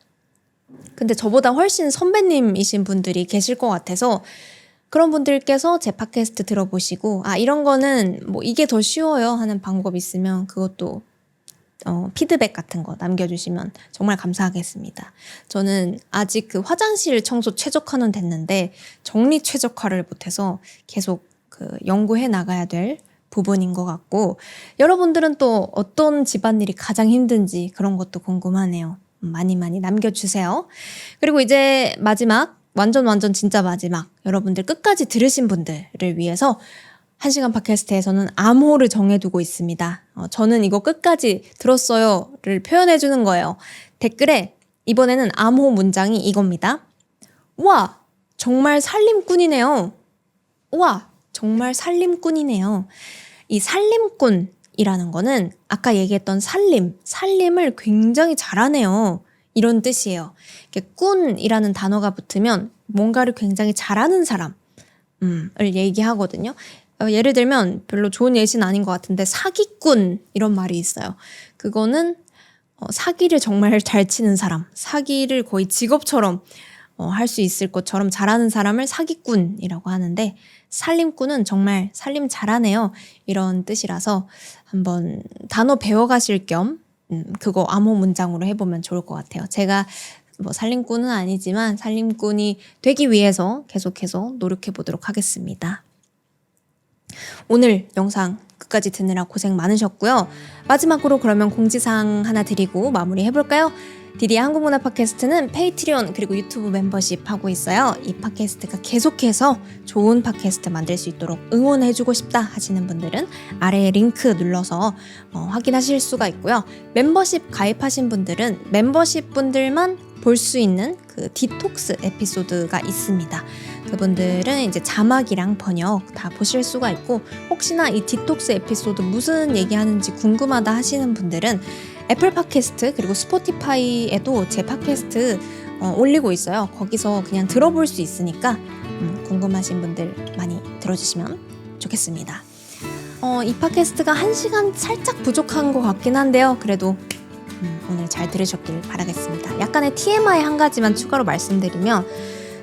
근데 저보다 훨씬 선배님이신 분들이 계실 것 같아서 그런 분들께서 제 팟캐스트 들어보시고 이런 거는 뭐 이게 더 쉬워요 하는 방법 있으면 그것도 피드백 같은 거 남겨주시면 정말 감사하겠습니다. 저는 아직 그 화장실 청소 최적화는 됐는데 정리 최적화를 못해서 계속 그 연구해 나가야 될 부분인 것 같고 여러분들은 또 어떤 집안일이 가장 힘든지 그런 것도 궁금하네요. 많이 남겨주세요. 그리고 이제 마지막 완전 진짜 마지막 여러분들 끝까지 들으신 분들을 위해서 1시간 팟캐스트에서는 암호를 정해두고 있습니다. 저는 이거 끝까지 들었어요를 표현해주는 거예요. 댓글에 이번에는 암호 문장이 이겁니다. 와, 정말 살림꾼이네요. 와, 정말 살림꾼이네요. 이 살림꾼이라는 거는 아까 얘기했던 살림을 굉장히 잘하네요. 이런 뜻이에요. 꾼이라는 단어가 붙으면 뭔가를 굉장히 잘하는 사람을 얘기하거든요. 예를 들면 별로 좋은 예시는 아닌 것 같은데 사기꾼 이런 말이 있어요. 그거는 사기를 정말 잘 치는 사람, 사기를 거의 직업처럼 할 수 있을 것처럼 잘하는 사람을 사기꾼이라고 하는데 살림꾼은 정말 살림 잘하네요. 이런 뜻이라서 한번 단어 배워가실 겸 그거 암호 문장으로 해보면 좋을 것 같아요. 제가 뭐 살림꾼은 아니지만 살림꾼이 되기 위해서 계속해서 노력해 보도록 하겠습니다. 오늘 영상 끝까지 듣느라 고생 많으셨고요. 마지막으로 그러면 공지사항 하나 드리고 마무리 해볼까요? 디디의 한국문화 팟캐스트는 페이트리온 그리고 유튜브 멤버십 하고 있어요. 이 팟캐스트가 계속해서 좋은 팟캐스트 만들 수 있도록 응원해주고 싶다 하시는 분들은 아래에 링크 눌러서 확인하실 수가 있고요. 멤버십 가입하신 분들은 멤버십 분들만 볼 수 있는 그 디톡스 에피소드가 있습니다. 그분들은 이제 자막이랑 번역 다 보실 수가 있고 혹시나 이 디톡스 에피소드 무슨 얘기하는지 궁금하다 하시는 분들은 애플 팟캐스트 그리고 스포티파이에도 제 팟캐스트 올리고 있어요. 거기서 그냥 들어볼 수 있으니까 궁금하신 분들 많이 들어주시면 좋겠습니다. 이 팟캐스트가 1시간 살짝 부족한 것 같긴 한데요. 그래도 오늘 잘 들으셨길 바라겠습니다. 약간의 TMI 한 가지만 추가로 말씀드리면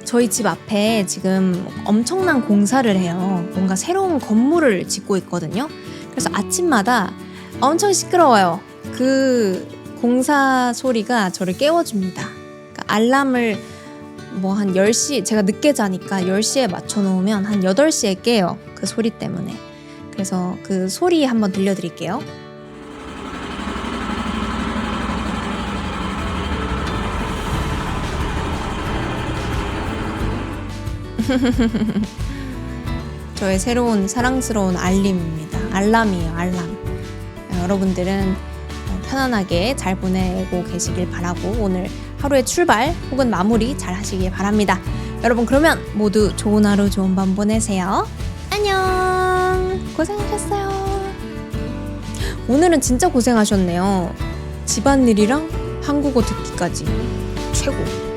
저희 집 앞에 지금 엄청난 공사를 해요. 뭔가 새로운 건물을 짓고 있거든요. 그래서 아침마다 엄청 시끄러워요. 그 공사 소리가 저를 깨워줍니다. 그러니까 알람을 뭐 한 10시, 제가 늦게 자니까 10시에 맞춰놓으면 한 8시에 깨요. 그 소리 때문에. 그래서 그 소리 한번 들려드릴게요. 저의 새로운 사랑스러운 알림입니다. 알람이에요, 알람. 여러분들은 편안하게 잘 보내고 계시길 바라고 오늘 하루의 출발 혹은 마무리 잘 하시길 바랍니다. 여러분 그러면 모두 좋은 하루 좋은 밤 보내세요. 안녕. 고생하셨어요. 오늘은 진짜 고생하셨네요. 집안일이랑 한국어 듣기까지 최고.